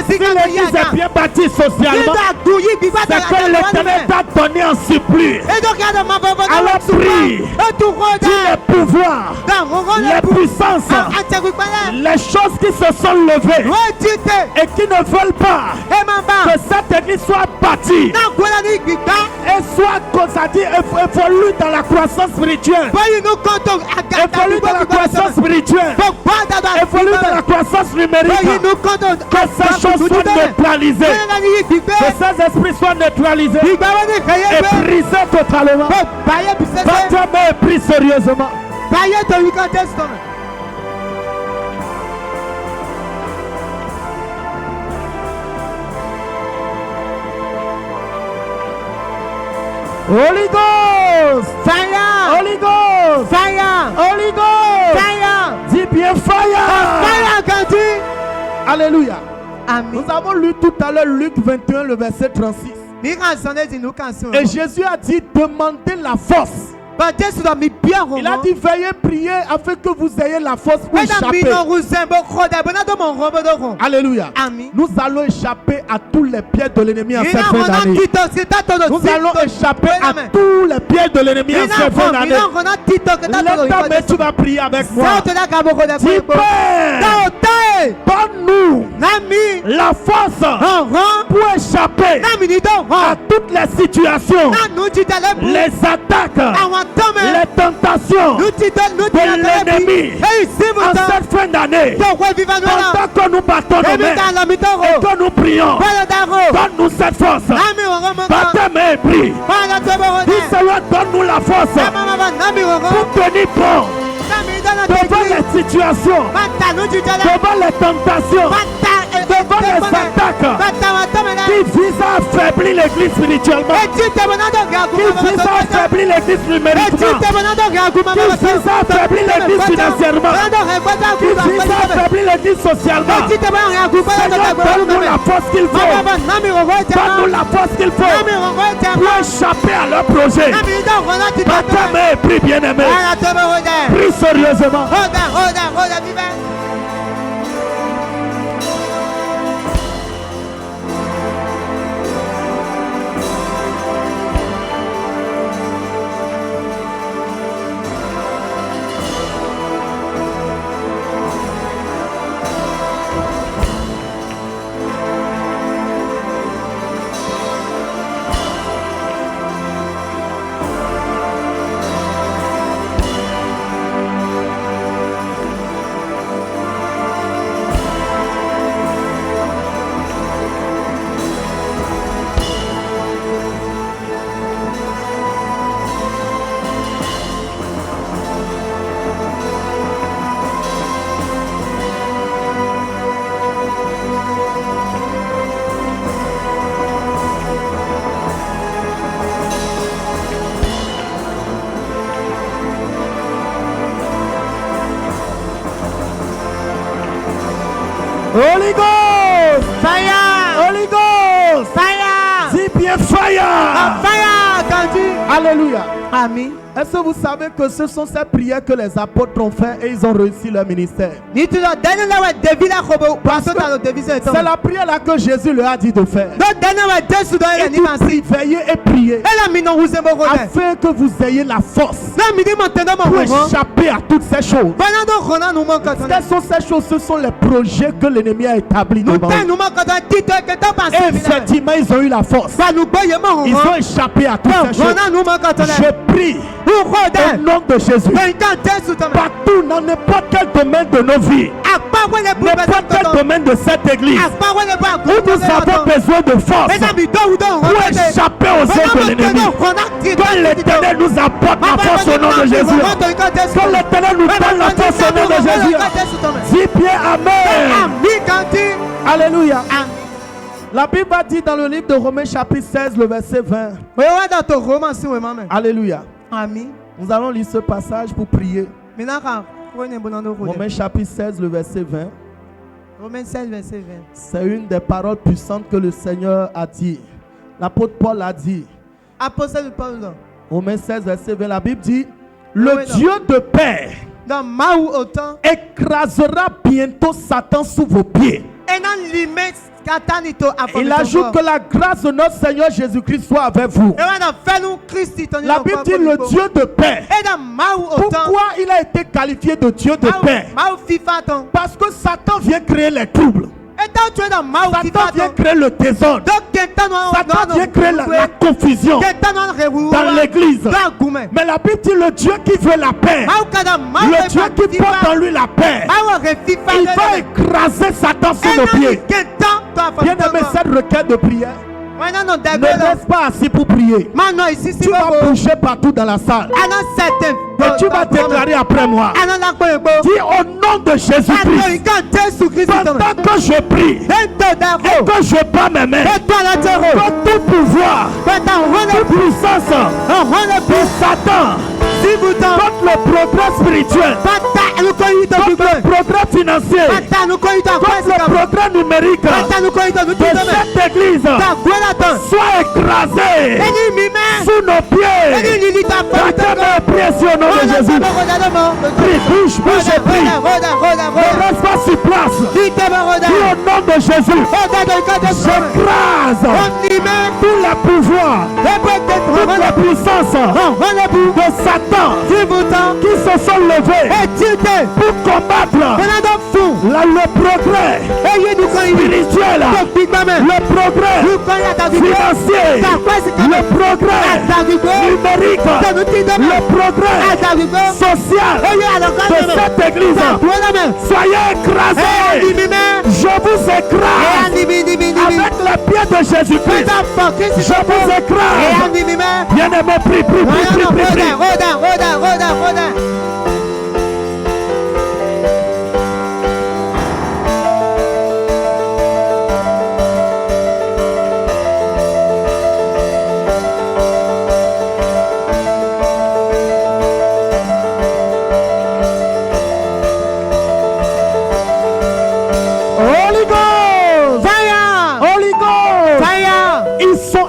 Speaker 3: Si l'église est bien bâtie socialement, c'est que l'Éternel t'a donné en surplus. Alors prie, dis les pouvoirs, les puissances, les choses qui se sont levées et qui ne veulent pas que cette église soit bâtie et soit, c'est-à-dire, évolue dans la croissance spirituelle. Évolue dans la croissance spirituelle. Évolue dans la croissance numérique. Que ces choses soient neutralisées. Que ces esprits soient neutralisés et brisés totalement. Pas mais prie sérieusement. Holy Ghost! Fire! Holy Ghost! Fire! Holy Ghost! Fire! Dis bien fire! Fire! Alléluia. Amen. Nous avons lu tout à l'heure Luc 21, le verset 36. Et Jésus a dit, demandez la force. Il a dit, veillez prier afin que vous ayez la force pour échapper. Alléluia. Amen. Nous allons échapper à tous les pièges de l'ennemi en cette fin d'année. Nous allons échapper à tous les pièges de l'ennemi en cette fin d'année. Lève ta main, tu vas prier avec moi. Dis, Père, donne-nous la force pour échapper à toutes les situations, les attaques, les tentations de l'ennemi en cette fin d'année. Pendant que nous battons nos mains et que nous prions, donne-nous cette force. Battez mes et prie. Dis Seigneur, donne-nous la force pour tenir bon devant les situations, devant les tentations, devant les attaques qui visent à affaiblir l'église spirituellement, qui visent à affaiblir l'église numériquement, qui visent à affaiblir l'église financièrement, qui visent à affaiblir l'église socialement. Seigneur, donne-nous la force qu'il faut. Donne-nous la force qu'il faut pour échapper à leur projet. Baptême et prie, bien-aimé. Prie sérieusement. Holy Ghost.
Speaker 2: Fire.
Speaker 3: Holy Ghost.
Speaker 2: Fire.
Speaker 3: Dis bien fire.
Speaker 2: Fire. Quand tu.
Speaker 3: Alléluia.
Speaker 2: Amen.
Speaker 3: Est-ce que vous savez que ce sont ces prières que les apôtres ont fait et ils ont réussi leur ministère?
Speaker 2: Ni tu dois donner la David la robe. Parce que
Speaker 3: c'est la prière là que Jésus leur a dit de faire. Et vous veillez et priez afin que vous ayez la force pour échapper à toutes ces choses. Quelles sont ces choses? Ce sont les projets que l'ennemi a établis devant eux. Et effectivement, ils ont eu la force. Ils ont échappé à toutes ces choses. Je prie au nom de Jésus, partout dans n'importe quel domaine de nos vies, n'importe quel domaine de cette église, où nous avons besoin de force pour échapper aux œuvres de l'ennemi. Que l'Éternel nous apporte la force au nom de Jésus. Que l'Éternel nous donne la force au nom de Jésus. Dis bien Amen. Alléluia. La Bible a dit dans le livre de Romains chapitre 16, le verset 20. Alléluia.
Speaker 2: Amen.
Speaker 3: Nous allons lire ce passage pour prier. Romains chapitre 16, le verset 20.
Speaker 2: Romains 16, verset 20.
Speaker 3: C'est une des paroles puissantes que le Seigneur a dit. L'apôtre Paul a dit.
Speaker 2: Apôtre Paul.
Speaker 3: Romains 16, verset 20. La Bible dit, le Dieu de paix écrasera bientôt Satan sous vos pieds. Il ajoute que la grâce de notre Seigneur Jésus-Christ soit avec vous. La Bible dit le Dieu de paix. Pourquoi il a été qualifié de Dieu de paix? Parce que Satan vient créer les troubles. Satan vient créer le désordre. Satan vient créer la confusion dans l'église. Mais la Bible dit le Dieu qui veut la paix, le Dieu qui porte en lui la paix, il va écraser Satan sous nos pieds. Bien aimé, cette requête de prière, ne reste pas assis pour prier. Tu vas bouger partout dans la salle. Et tu vas déclarer après moi. Dis au nom de Jésus-Christ. Pendant que je prie et que je bats mes mains, que tout pouvoir, toute puissance de Satan contre le progrès spirituel, contre le progrès financier, contre le progrès numérique de cette église soit écrasé sous nos pieds. Chacun prie sur le nom de Jésus. Prie, bouge, bouge et prie. Ne reste pas sur place. Dis au nom de Jésus. J'écrase tous les pouvoirs, toutes les puissances de Satan qui se sont levés pour combattre le progrès spirituel, le progrès financier, le progrès numérique, le progrès social de cette église. Soyez écrasés. Je vous écrase avec les pieds de Jésus-Christ. Je vous écrase. Bien-aimé, prie, prie, prie, prie, prie.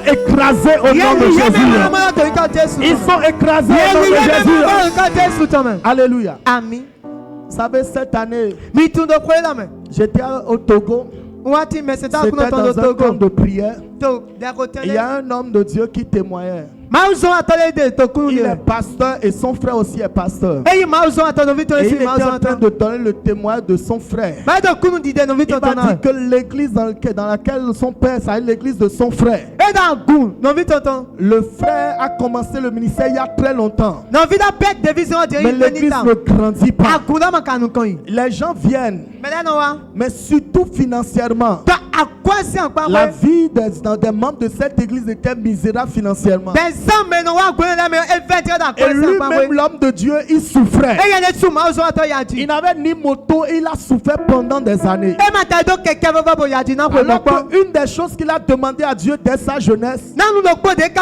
Speaker 3: Écrasés au nom de Jésus. Ils sont écrasés au nom de Jésus. Alléluia.
Speaker 2: Amen.
Speaker 3: Vous savez, cette année, j'étais au Togo. C'était dans un camp de prière. Il y a un homme de Dieu qui témoignait. Il est pasteur et son frère aussi est pasteur. Et il était en train de donner le témoignage de son frère. Il m'a dit que l'église dans laquelle son père, c'est l'église de son frère. Le frère a commencé le ministère il y a très longtemps. Mais l'église ne grandit pas. Les gens viennent, mais surtout financièrement. La vie des membres de cette église était misérable financièrement. Et lui-même, l'homme de Dieu, il souffrait. Il n'avait ni moto, il a souffert pendant des années. Alors qu'une des choses qu'il a demandé à Dieu dès sa jeunesse, c'est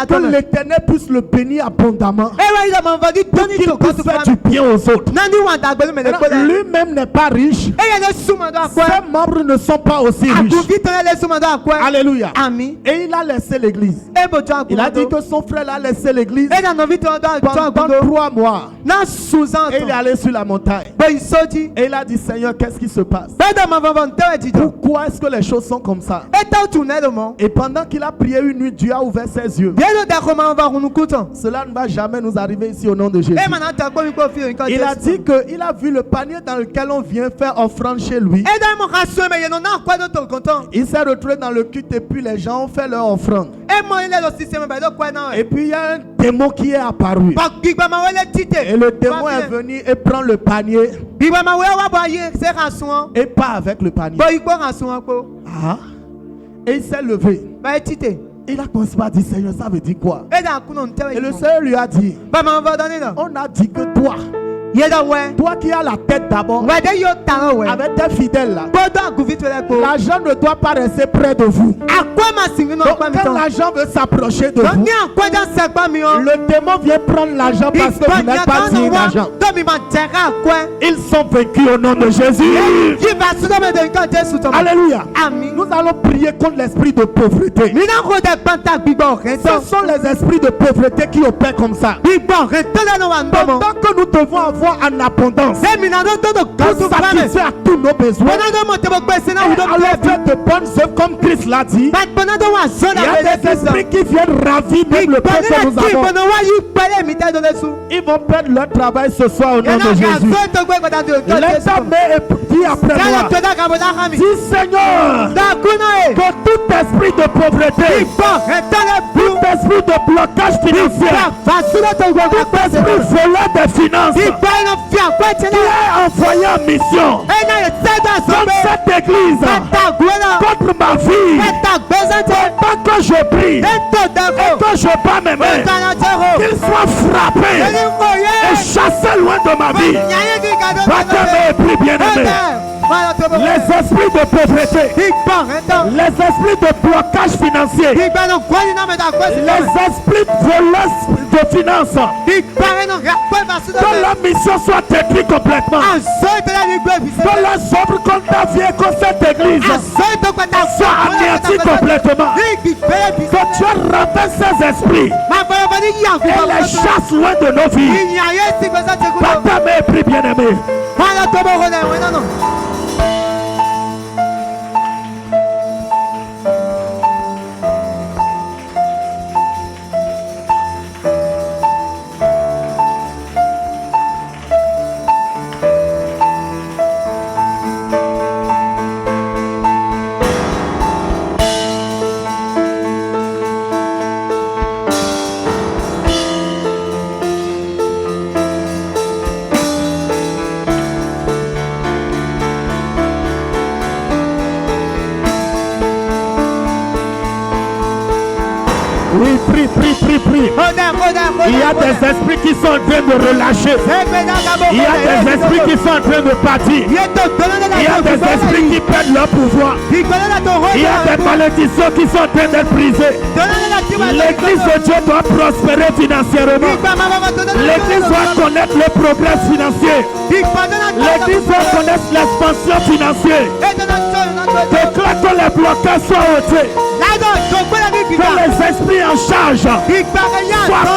Speaker 3: que l'Éternel puisse le bénir abondamment, pour qu'il puisse faire du bien aux autres. Lui-même n'est pas riche. Ses membres ne sont pas aussi riches. Alléluia. Et il a laissé l'église. Il a dit que son frère a laissé l'église pendant 3 mois. Et il est allé sur la montagne. Et il a dit, Seigneur, qu'est-ce qui se passe? Pourquoi est-ce que les choses sont comme ça? Et pendant qu'il a prié une nuit, Dieu a ouvert ses yeux. Cela ne va jamais nous arriver ici au nom de Jésus. Il a dit qu'il a vu le panier dans lequel on vient faire offrande chez lui. Il s'est retrouvé dans le culte et puis les gens ont fait leur offrande. Et puis il y a un démon qui est apparu. Et le démon est venu et prend le panier et part avec le panier. Ah. Et il s'est levé. Il a commencé à dire, Seigneur, ça veut dire quoi? Et le Seigneur lui a dit, on a dit que toi qui as la tête d'abord, avec tes fidèles là, l'argent ne doit pas rester près de vous. Donc, quand l'argent veut s'approcher de vous, le démon vient prendre l'argent parce que vous n'êtes pas digne d'argent. Ils sont vaincus au nom de Jésus. Alléluia. Nous allons prier contre l'esprit de pauvreté. Ce sont les esprits de pauvreté qui opèrent comme ça. Pendant que nous devons avoir en abondance, satisfaire à tous nos besoins, alors faire de bonnes œuvres comme Christ l'a dit. Il y a des esprits qui viennent ravir même le pain que nous avons. Ils vont perdre leur travail ce soir au nom de Jésus. Lève ta main et dis après moi. Dis Seigneur, que tout esprit de pauvreté, tout esprit de blocage financier, tout esprit voleur des finances, qui est envoyé en mission dans cette église contre ma vie, pendant que je prie et que je bats mes mains, qu'il soit frappé et chassé loin de ma vie. Baptême et prie bien-aimé. Les esprits de pauvreté, les esprits de blocage financier, les esprits de voleurs de finances, que la mission soit détruite complètement, que les œuvres qu'on t'a fait contre cette église soient anéanties complètement, que Dieu renverse ces esprits et les chasse loin de nos vies. Baptême et prie bien-aimé. Prie. Il y a des esprits qui sont en train de relâcher. Il y a des esprits qui sont en train de partir. Il y a des esprits qui perdent leur pouvoir. Il y a des malédictions qui sont en train d'être brisées. L'église de Dieu doit prospérer financièrement. L'église doit connaître le progrès financier. L'église doit connaître l'expansion financière. Déclare que les blocages soient ôtés. Que les esprits en charge soient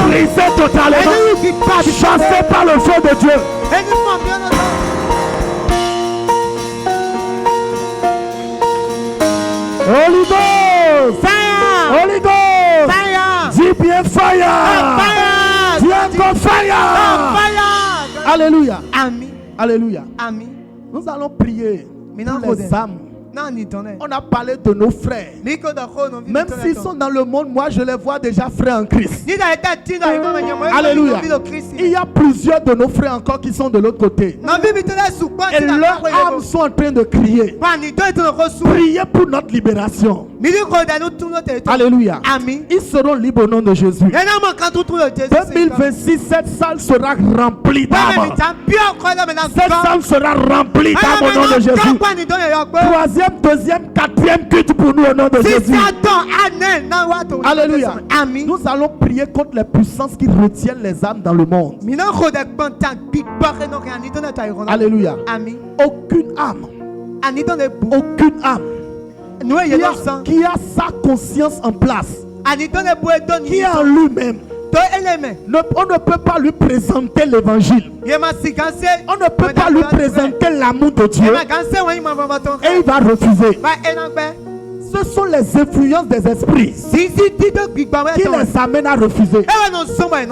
Speaker 3: brisés totalement, chassés par le feu de Dieu. Holy Ghost, fire. Holy Ghost, fire. Dis bien fire. Dis encore fire. Alléluia. Amen. Alléluia. Amen. Nous allons prier pour les âmes On a parlé de nos frères. Même s'ils sont dans le monde, moi je les vois déjà frères en Christ. Alléluia. Il y a plusieurs de nos frères encore qui sont de l'autre côté. Et leurs âmes sont en train de crier. Priez pour notre libération. Alléluia. Ils seront libres au nom de Jésus. 2026, cette salle sera remplie d'âmes. Cette salle sera remplie d'âmes au nom de Jésus. Troisième, deuxième, quatrième culte pour nous au nom de Jésus. Alléluia. Nous allons prier contre les puissances qui retiennent les âmes dans le monde. Alléluia. Aucune âme. Aucune âme qui a sa conscience en place, qui est en lui-même. On ne peut pas lui présenter l'évangile. On ne peut pas lui présenter l'amour de Dieu. Et il va refuser. Ce sont les influences des esprits qui les amènent à refuser.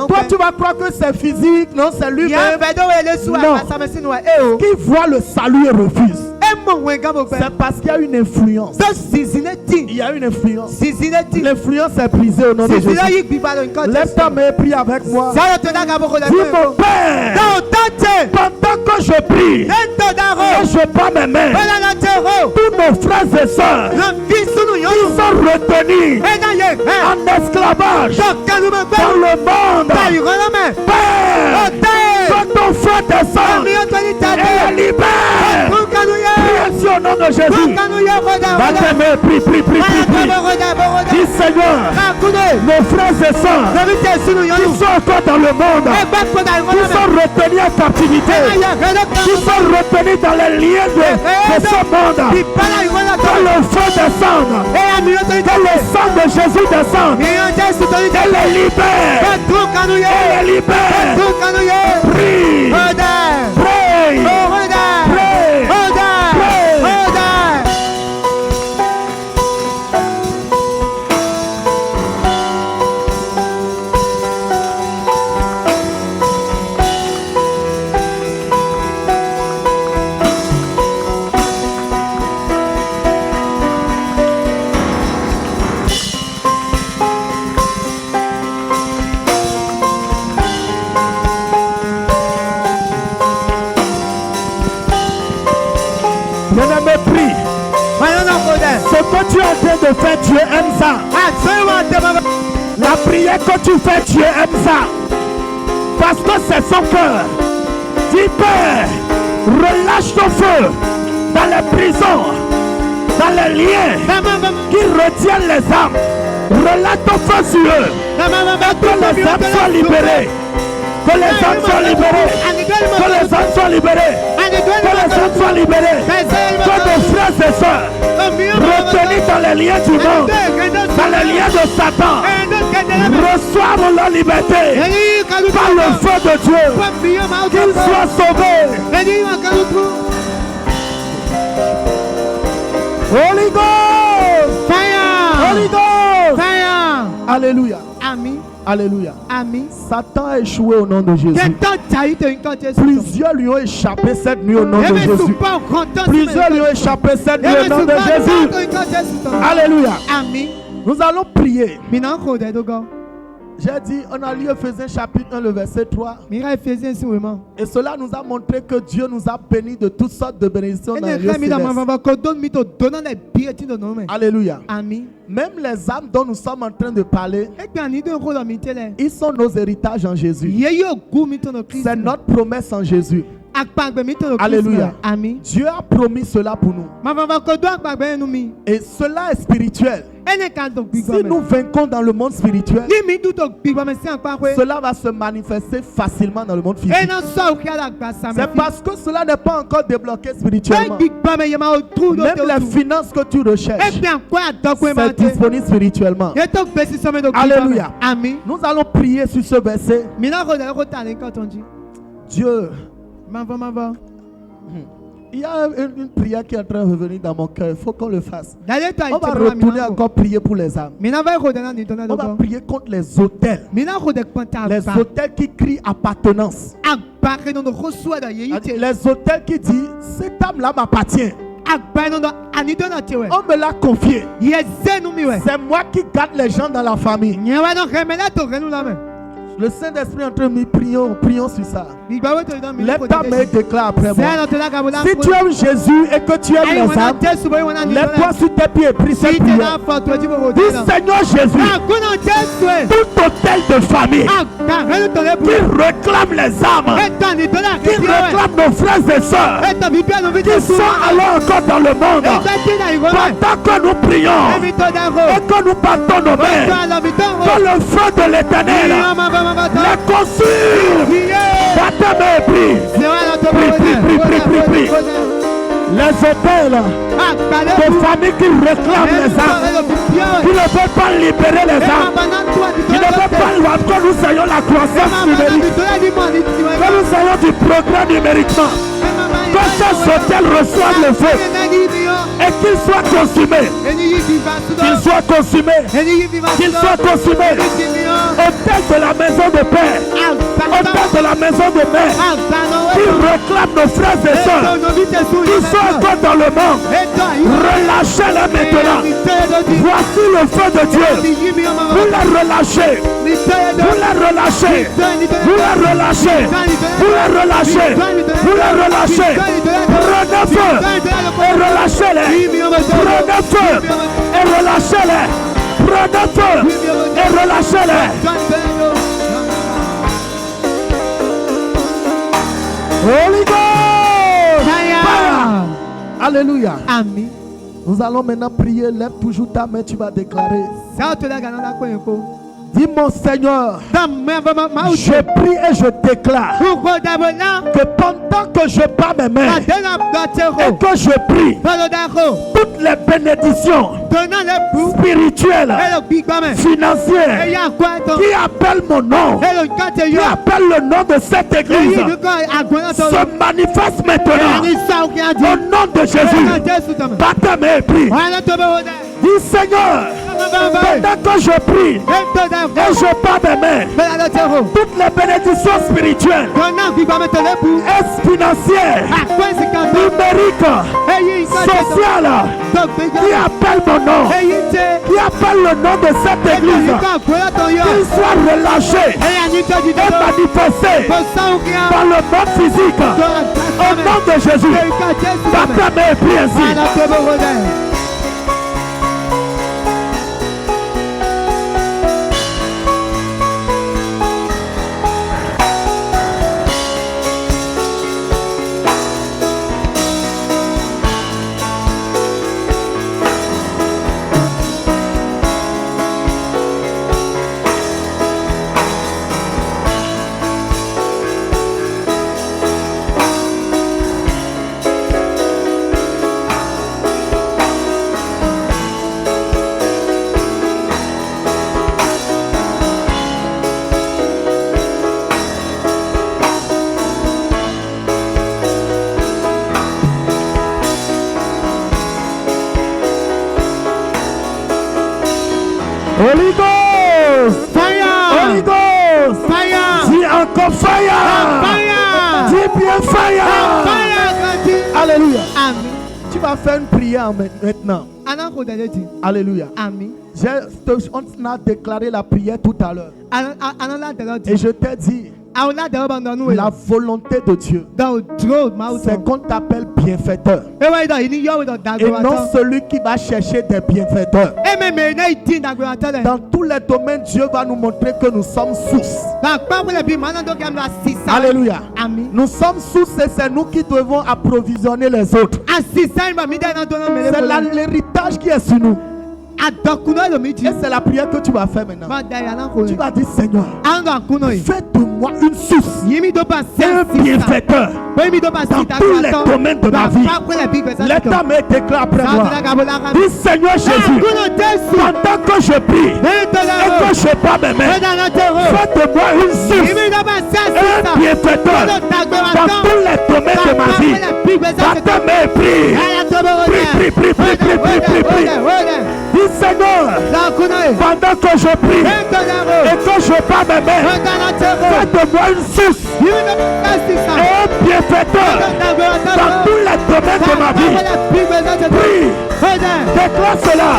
Speaker 3: Toi, tu vas croire que c'est physique, non, c'est lui-même. Non. Qui voit le salut et refuse. C'est parce qu'il y a une influence. Il y a une influence. L'influence est brisée au nom de Jésus. Lève ta main et prie avec moi. Dis mon Père, pendant que je prie, et je prends mes mains, tous nos frères et sœurs qui sont retenus en esclavage dans le monde, Père, que ton feu descend et les libère. Prie au nom de Jésus. Prie. Dis Seigneur, nos frères et sœurs qui sont encore dans le monde, qui sont retenus en captivité, qui sont retenus dans les liens de ce monde, que le feu descende, que le sang de Jésus descende et les libère. Et les libère. Prie. Ce que tu es en train de faire, Dieu aime ça. La prière que tu fais, Dieu aime ça. Parce que c'est son cœur. Dis Père, relâche ton feu dans les prisons, dans les liens qui retiennent les âmes. Relâche ton feu sur eux. Et que les âmes soient libérées. Que les âmes soient libérées. Que les âmes soient libérées. Que les âmes soient libérées. Que nos frères et sœurs retenus dans les liens du monde, dans les liens de Satan, reçoivent leur liberté par le feu de Dieu. Qu'ils soient sauvés. Holy Ghost! Fire! Holy Ghost! Fire! Alléluia.
Speaker 2: Amen.
Speaker 3: Alléluia.
Speaker 2: Amen.
Speaker 3: Satan a échoué au nom de Jésus. Plusieurs lui ont échappé cette nuit au nom de Jésus. Plusieurs lui ont échappé cette nuit au nom de Jésus. Alléluia.
Speaker 2: Amen.
Speaker 3: Nous allons prier. J'ai dit, on a lu Ephésiens chapitre 1, le verset 3. Et cela nous a montré que Dieu nous a bénis de toutes sortes de bénédictions dans les lieux célestes. Alléluia.
Speaker 2: Amen.
Speaker 3: Même les âmes dont nous sommes en train de parler, ils sont nos héritages en Jésus. C'est notre promesse en Jésus. Alléluia.
Speaker 2: Amen.
Speaker 3: Dieu a promis cela pour nous. Et cela est spirituel. Si nous vainquons dans le monde spirituel, cela va se manifester facilement dans le monde physique. C'est parce que cela n'est pas encore débloqué spirituellement. Même les finances que tu recherches, c'est disponible spirituellement. Alléluia.
Speaker 2: Amen.
Speaker 3: Nous allons prier sur ce verset. Dieu, il y a une prière qui est en train de revenir dans mon cœur. Il faut qu'on le fasse. On va retourner encore prier pour les âmes. On va prier contre les autels. Les autels qui crient appartenance. Les autels qui disent cette âme-là m'appartient. On me l'a confié. C'est moi qui garde les gens dans la famille. Le Saint-Esprit est en train de me prions sur ça. Lève ta main et déclare après moi. Si tu aimes Jésus et que tu aimes les âmes, lève-toi sur tes pieds et prie cette prière. Dis Seigneur Jésus, tout hôtel de famille qui réclame les âmes, qui réclame nos frères et sœurs, qui sont alors encore dans le monde, pendant que nous prions et que nous battons nos mains, que le feu de l'Éternel les consume. Battez mes prie. Prie. Les hôtels de famille qui réclament les âmes, qui ne veulent pas libérer les âmes, qui ne veulent pas que nous ayons la croissance numérique, que nous ayons du progrès numériquement, que ces hôtels reçoivent le feu et qu'ils soient consumés. Qu'ils soient consumés. Qu'ils soient consumés. Hôtel de la maison de père, hôtel de la maison de mère, qui réclament nos frères et sœurs, qui sont encore dans le monde. Relâchez-les maintenant. Voici le feu de Dieu. Vous les relâchez. Vous les relâchez. Vous les relâchez. Vous les relâchez. Vous les relâchez. Prenez feu et relâchez-les. Prenez feu et relâchez-les. Prenez feu et relâchez-les. Holy Ghost. Fire. Alléluia.
Speaker 2: Amen.
Speaker 3: Nous allons maintenant prier. Lève toujours ta main, tu vas déclarer. Dis mon Seigneur, je prie et je déclare que pendant que je bats mes mains et que je prie, toutes les bénédictions spirituelles, financières, qui appellent mon nom, qui appellent le nom de cette église, se manifestent maintenant au nom de Jésus. Battez mes prix. Dis Seigneur, pendant que je prie et je bats mes mains, toutes les bénédictions spirituelles et financières, numériques, sociales, qui appellent mon nom, qui appellent le nom de cette église, qu'ils soient relâchés et manifestés par le monde physique au nom de Jésus. Battez mes prix ainsi. Holy Ghost! Fire! Holy Ghost! Fire! Dis encore fire! Fire! Dis bien fire! Fire! Alléluia! Amen. Tu vas faire une prière maintenant. Alléluia. Amen. On a déclaré la prière tout à l'heure. Et je t'ai dit, la volonté de Dieu, c'est qu'on t'appelle bienfaiteur. Et non celui qui va chercher des bienfaiteurs. Dans tous les domaines, Dieu va nous montrer que nous sommes sources. Alléluia. Nous sommes sources et c'est nous qui devons approvisionner les autres. C'est l'héritage qui est sur nous. Et c'est la prière que tu vas faire maintenant. Tu vas dire Seigneur, fais de moi une source et un bienfaiteur dans tous les domaines de ma vie. L'État me déclare après moi. Dis Seigneur Jésus, pendant que je prie et que je bats mes mains, fais de moi une source et un bienfaiteur dans tous les domaines de ma vie. Battez mes prix. Prie. Dis Seigneur, pendant que je prie et que je bats mes mains, fais de moi une source et un bienfaiteur dans tous les domaines de ma vie. Prie, déclare cela.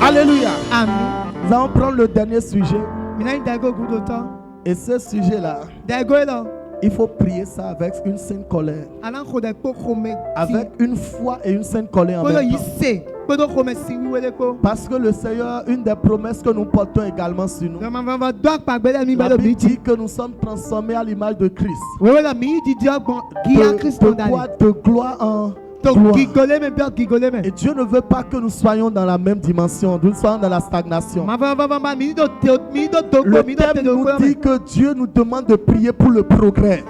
Speaker 3: Alléluia.
Speaker 2: Amen.
Speaker 3: Nous allons prendre le dernier sujet. Et ce sujet-là, il faut prier ça avec une sainte colère. Avec une foi et une sainte colère en même temps. Parce que le Seigneur, une des promesses que nous portons également sur nous, la Bible dit que nous sommes transformés à l'image de Christ. De gloire en gloire. Et Dieu ne veut pas que nous soyons dans la même dimension, nous soyons dans la stagnation. Le thème nous dit que Dieu nous demande de prier pour le progrès.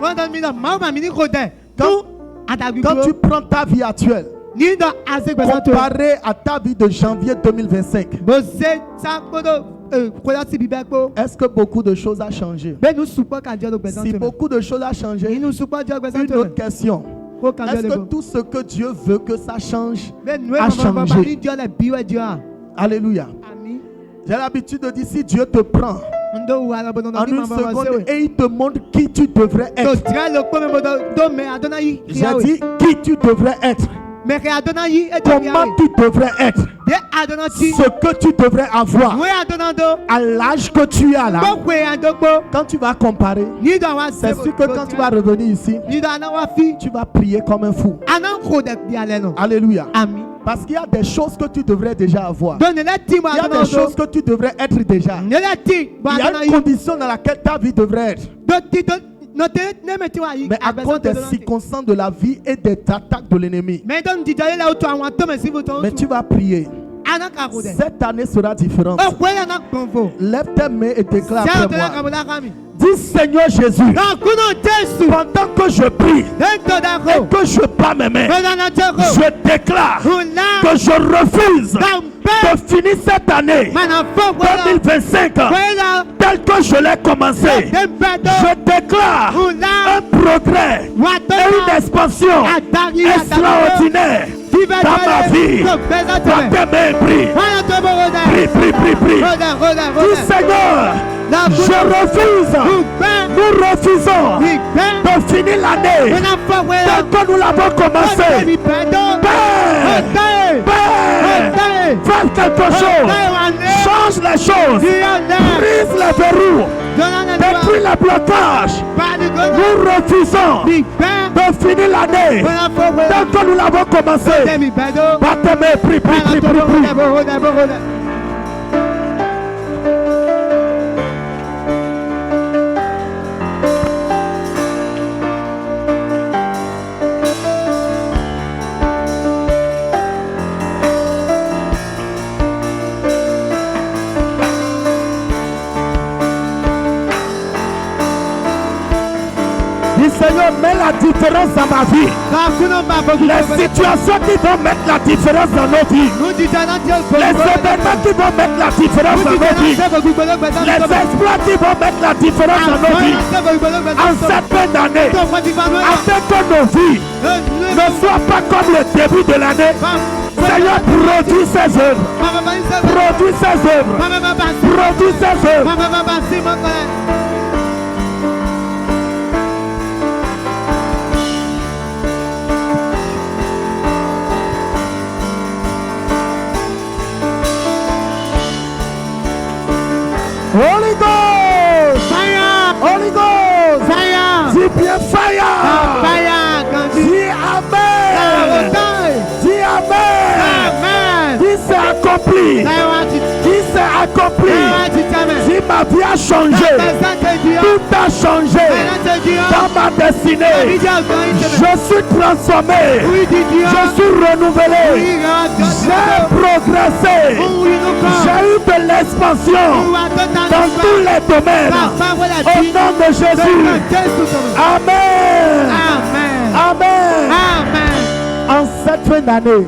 Speaker 3: Quand tu prends ta vie actuelle, comparé à ta vie de janvier 2025, est-ce que beaucoup de choses ont changé? Si beaucoup de choses ont changé, une autre question. Est-ce que tout ce que Dieu veut que ça change a changé? Alléluia. J'ai l'habitude de dire, si Dieu te prend en une seconde et il te montre qui tu devrais être. J'ai dit qui tu devrais être. Comment tu devrais être. Ce que tu devrais avoir à l'âge que tu as là. Quand tu vas comparer, c'est sûr que quand tu vas revenir ici, tu vas prier comme un fou. Alléluia. Parce qu'il y a des choses que tu devrais déjà avoir. Il y a des choses que tu devrais être déjà. Il y a une condition dans laquelle ta vie devrait être. Mais à cause des circonstances de la vie et des attaques de l'ennemi, mais tu vas prier. Cette année sera différente. Lève tes mains et déclare après moi. Dis Seigneur Jésus, pendant que je prie et que je bats mes mains, je déclare que je refuse de finir cette année 2025 tel que je l'ai commencé. Je déclare un progrès et une expansion extraordinaire dans ma vie. Dans tes mains, prie. Prie. Dis Seigneur, je refuse, nous refusons de finir l'année tel que nous l'avons commencé. Père, fais quelque chose, change les choses, brise les verrous, détruis les blocages. Nous refusons de finir l'année tel que nous l'avons commencé. Battez-moi, prie. Seigneur, mets la différence dans ma vie. Les situations qui vont mettre la différence dans nos vies. Les événements qui vont mettre la différence dans nos vies. Les exploits qui vont mettre la différence dans nos vies. En cette fin d'année, afin que nos vies ne soient pas comme le début de l'année. Seigneur, produis ces œuvres. Produis ces œuvres. Produis ces œuvres. Holy Ghost! Fire! Holy Ghost! Fire! Dis bien fire! Fire! Dis amen! Dis amen! Amen! Dis c'est accompli! Dis c'est accompli! compris. Si ma vie a changé, tout a changé dans ma destinée. Je suis transformé. Je suis renouvelé. J'ai progressé. J'ai eu de l'expansion dans tous les domaines. Au nom de Jésus. Amen. Amen. En cette fin d'année,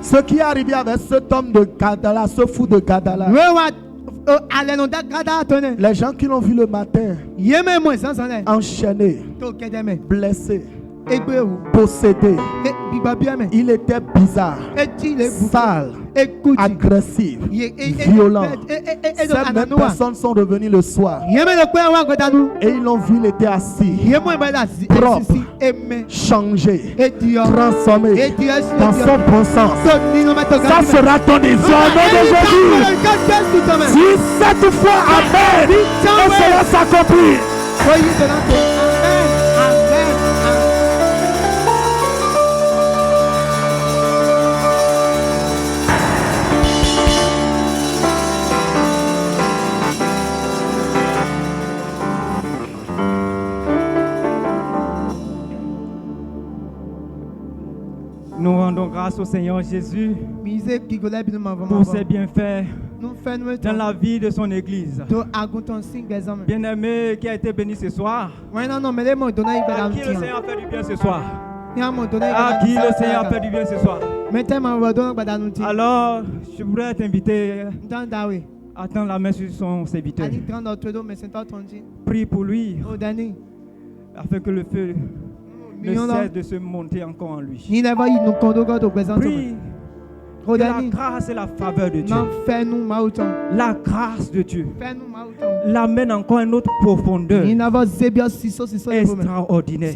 Speaker 3: ce qui est arrivé avec cet homme de Gadara, ce fou de Gadara, les gens qui l'ont vu le matin, enchaîné, blessé, possédé, il était bizarre, sale, agressif, violent. Ces mêmes personnes sont revenues le soir et ils l'ont vu, il était assis, propre, changé, transformé dans son bon sens. Ça sera ton histoire au nom de Jésus. Si cette fois, amen, et cela s'accomplit.
Speaker 4: Nous rendons grâce au Seigneur Jésus pour ses bienfaits dans la vie de son Église. Bien-aimé qui a été béni ce soir, à qui le Seigneur a fait du bien ce soir, à qui le Seigneur a fait du bien ce soir. Alors, je voudrais t'inviter à tendre la main sur son serviteur. Prie pour lui, afin que le feu ne cesse de se monter encore en lui. Prie que la grâce et la faveur de Dieu, la grâce de Dieu, l'amène encore à une autre profondeur extraordinaire.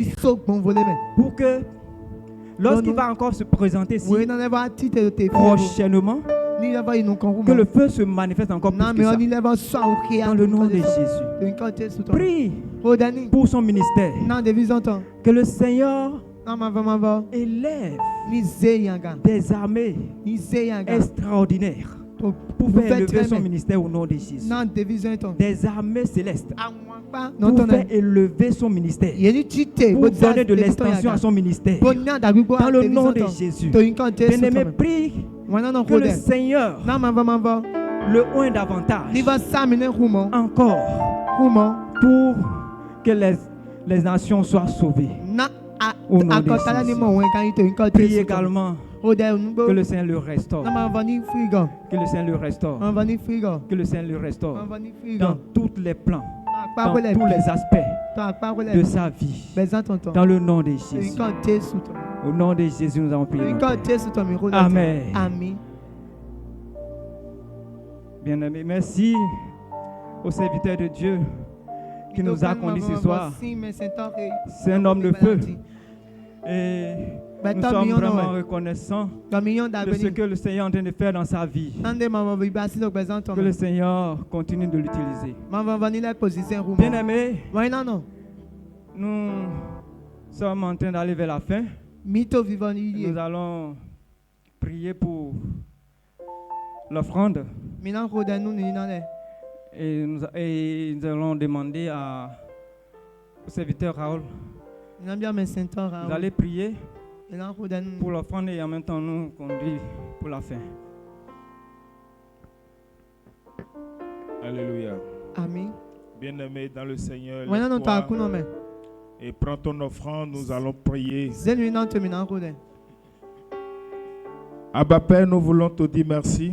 Speaker 4: Pour que lorsqu'il va encore se présenter ici prochainement, que le feu se manifeste encore plus que ça. Dans le nom de Jésus. Prie pour son ministère. Que le Seigneur élève des armées extraordinaires pour faire élever son ministère au nom de Jésus. Des armées célestes pour faire élever son ministère, pour donner de l'expansion à son ministère. Dans le nom de Jésus. Bien-aimé, prie que le Seigneur le oint davantage encore pour que les nations soient sauvées. Au nom de Jésus. Prie également que le Seigneur le restaure. Que le Seigneur le restaure. Que le Seigneur le restaure dans tous les plans, dans tous les aspects de sa vie. Dans le nom de Jésus. Au nom de Jésus, nous avons prié. Amen. Bien-aimé, merci au serviteur de Dieu qui nous a conduits ce soir. C'est un homme de feu. Et nous sommes vraiment reconnaissants de ce que le Seigneur est en train de faire dans sa vie. Que le Seigneur continue de l'utiliser. Bien-aimés, nous sommes en train d'aller vers la fin. Nous allons prier pour l'offrande. Et nous allons demander au serviteur Raoul. Vous allez prier pour l'offrande et en même temps nous conduire pour la fin.
Speaker 5: Alléluia.
Speaker 2: Amen.
Speaker 5: Bien-aimé dans le Seigneur, et prends ton offrande, nous allons prier. Abba Père, nous voulons te dire merci.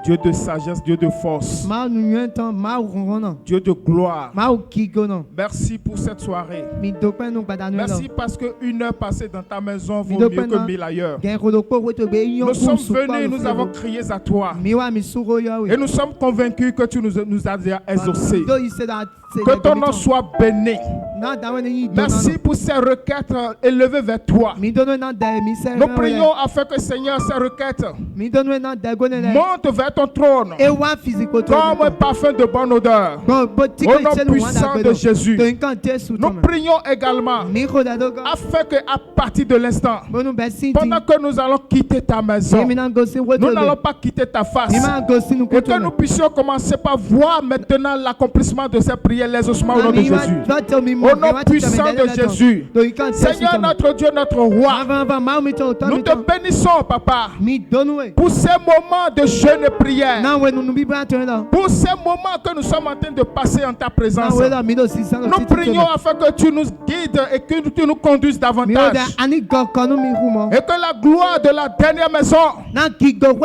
Speaker 5: Dieu de sagesse, Dieu de force, Dieu de gloire. Merci pour cette soirée. Merci parce qu'une heure passée dans ta maison vaut mieux que 1000 ailleurs. Nous sommes venus, nous avons crié à toi. Et nous sommes convaincus que tu nous as exaucés. Que ton nom soit béni. Merci pour ces requêtes élevées vers toi. Nous prions afin que Seigneur, ces requêtes montent vers ton trône comme un parfum de bonne odeur. Au nom puissant de Jésus. Nous prions également afin qu'à partir de l'instant, pendant que nous allons quitter ta maison, nous n'allons pas quitter ta face. Et que nous puissions commencer par voir maintenant l'accomplissement de ces prières, les ossements au nom de Jésus. Au nom puissant de Jésus. Seigneur notre Dieu, notre roi, nous te bénissons, Papa, pour ces moments de jeûne et prière, pour ces moments que nous sommes en train de passer en ta présence. Nous prions afin que tu nous guides et que tu nous conduises davantage. Et que la gloire de la dernière maison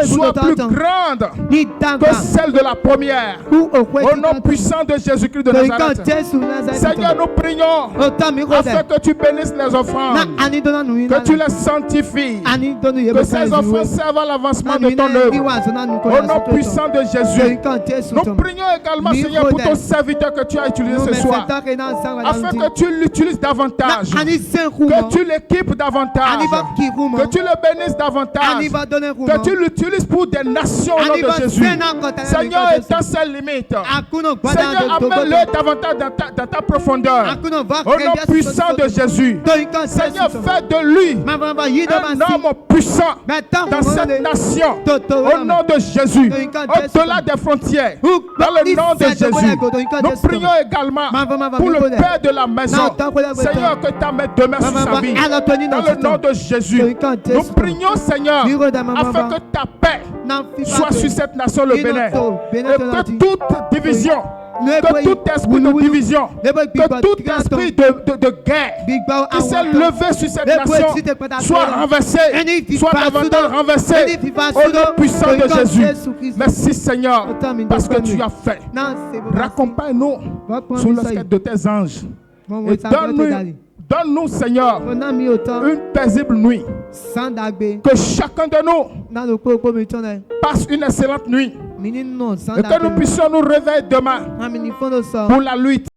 Speaker 5: soit plus grande que celle de la première. Au nom puissant de Jésus-Christ de Nazareth. Seigneur, nous prions afin que tu bénisses les offrandes, que tu les sanctifies, que ces offrandes servent à l'avancement de ton œuvre. Au nom puissant de Jésus. Nous prions également, Seigneur, pour ton serviteur que tu as utilisé ce soir, afin que tu l'utilises davantage, que tu l'équipes davantage, que tu le bénisses davantage, que tu l'utilises pour des nations au nom de Jésus. Seigneur, étends ses limites. Seigneur, amène-le davantage dans ta profondeur. Au nom puissant de Jésus. Seigneur, fais de lui un homme puissant dans cette nation. Au nom de Jésus. Au-delà des frontières. Dans le nom de Jésus. Nous prions également pour le père de la maison. Seigneur, que ta main demeure sur sa vie. Dans le nom de Jésus. Nous prions, Seigneur, afin que ta paix soit sur cette nation, le Bénin. Et que toute division, que tout esprit de division, que tout esprit de guerre qui s'est levé sur cette nation soit renversé, soit davantage renversé au nom puissant de Jésus. Merci Seigneur, parce que tu as fait. Raccompagne-nous sous le skate de tes anges. Et donne-nous, Seigneur, une paisible nuit. Que chacun de nous passe une excellente nuit. Et que nous puissions nous réveiller demain pour la lutte.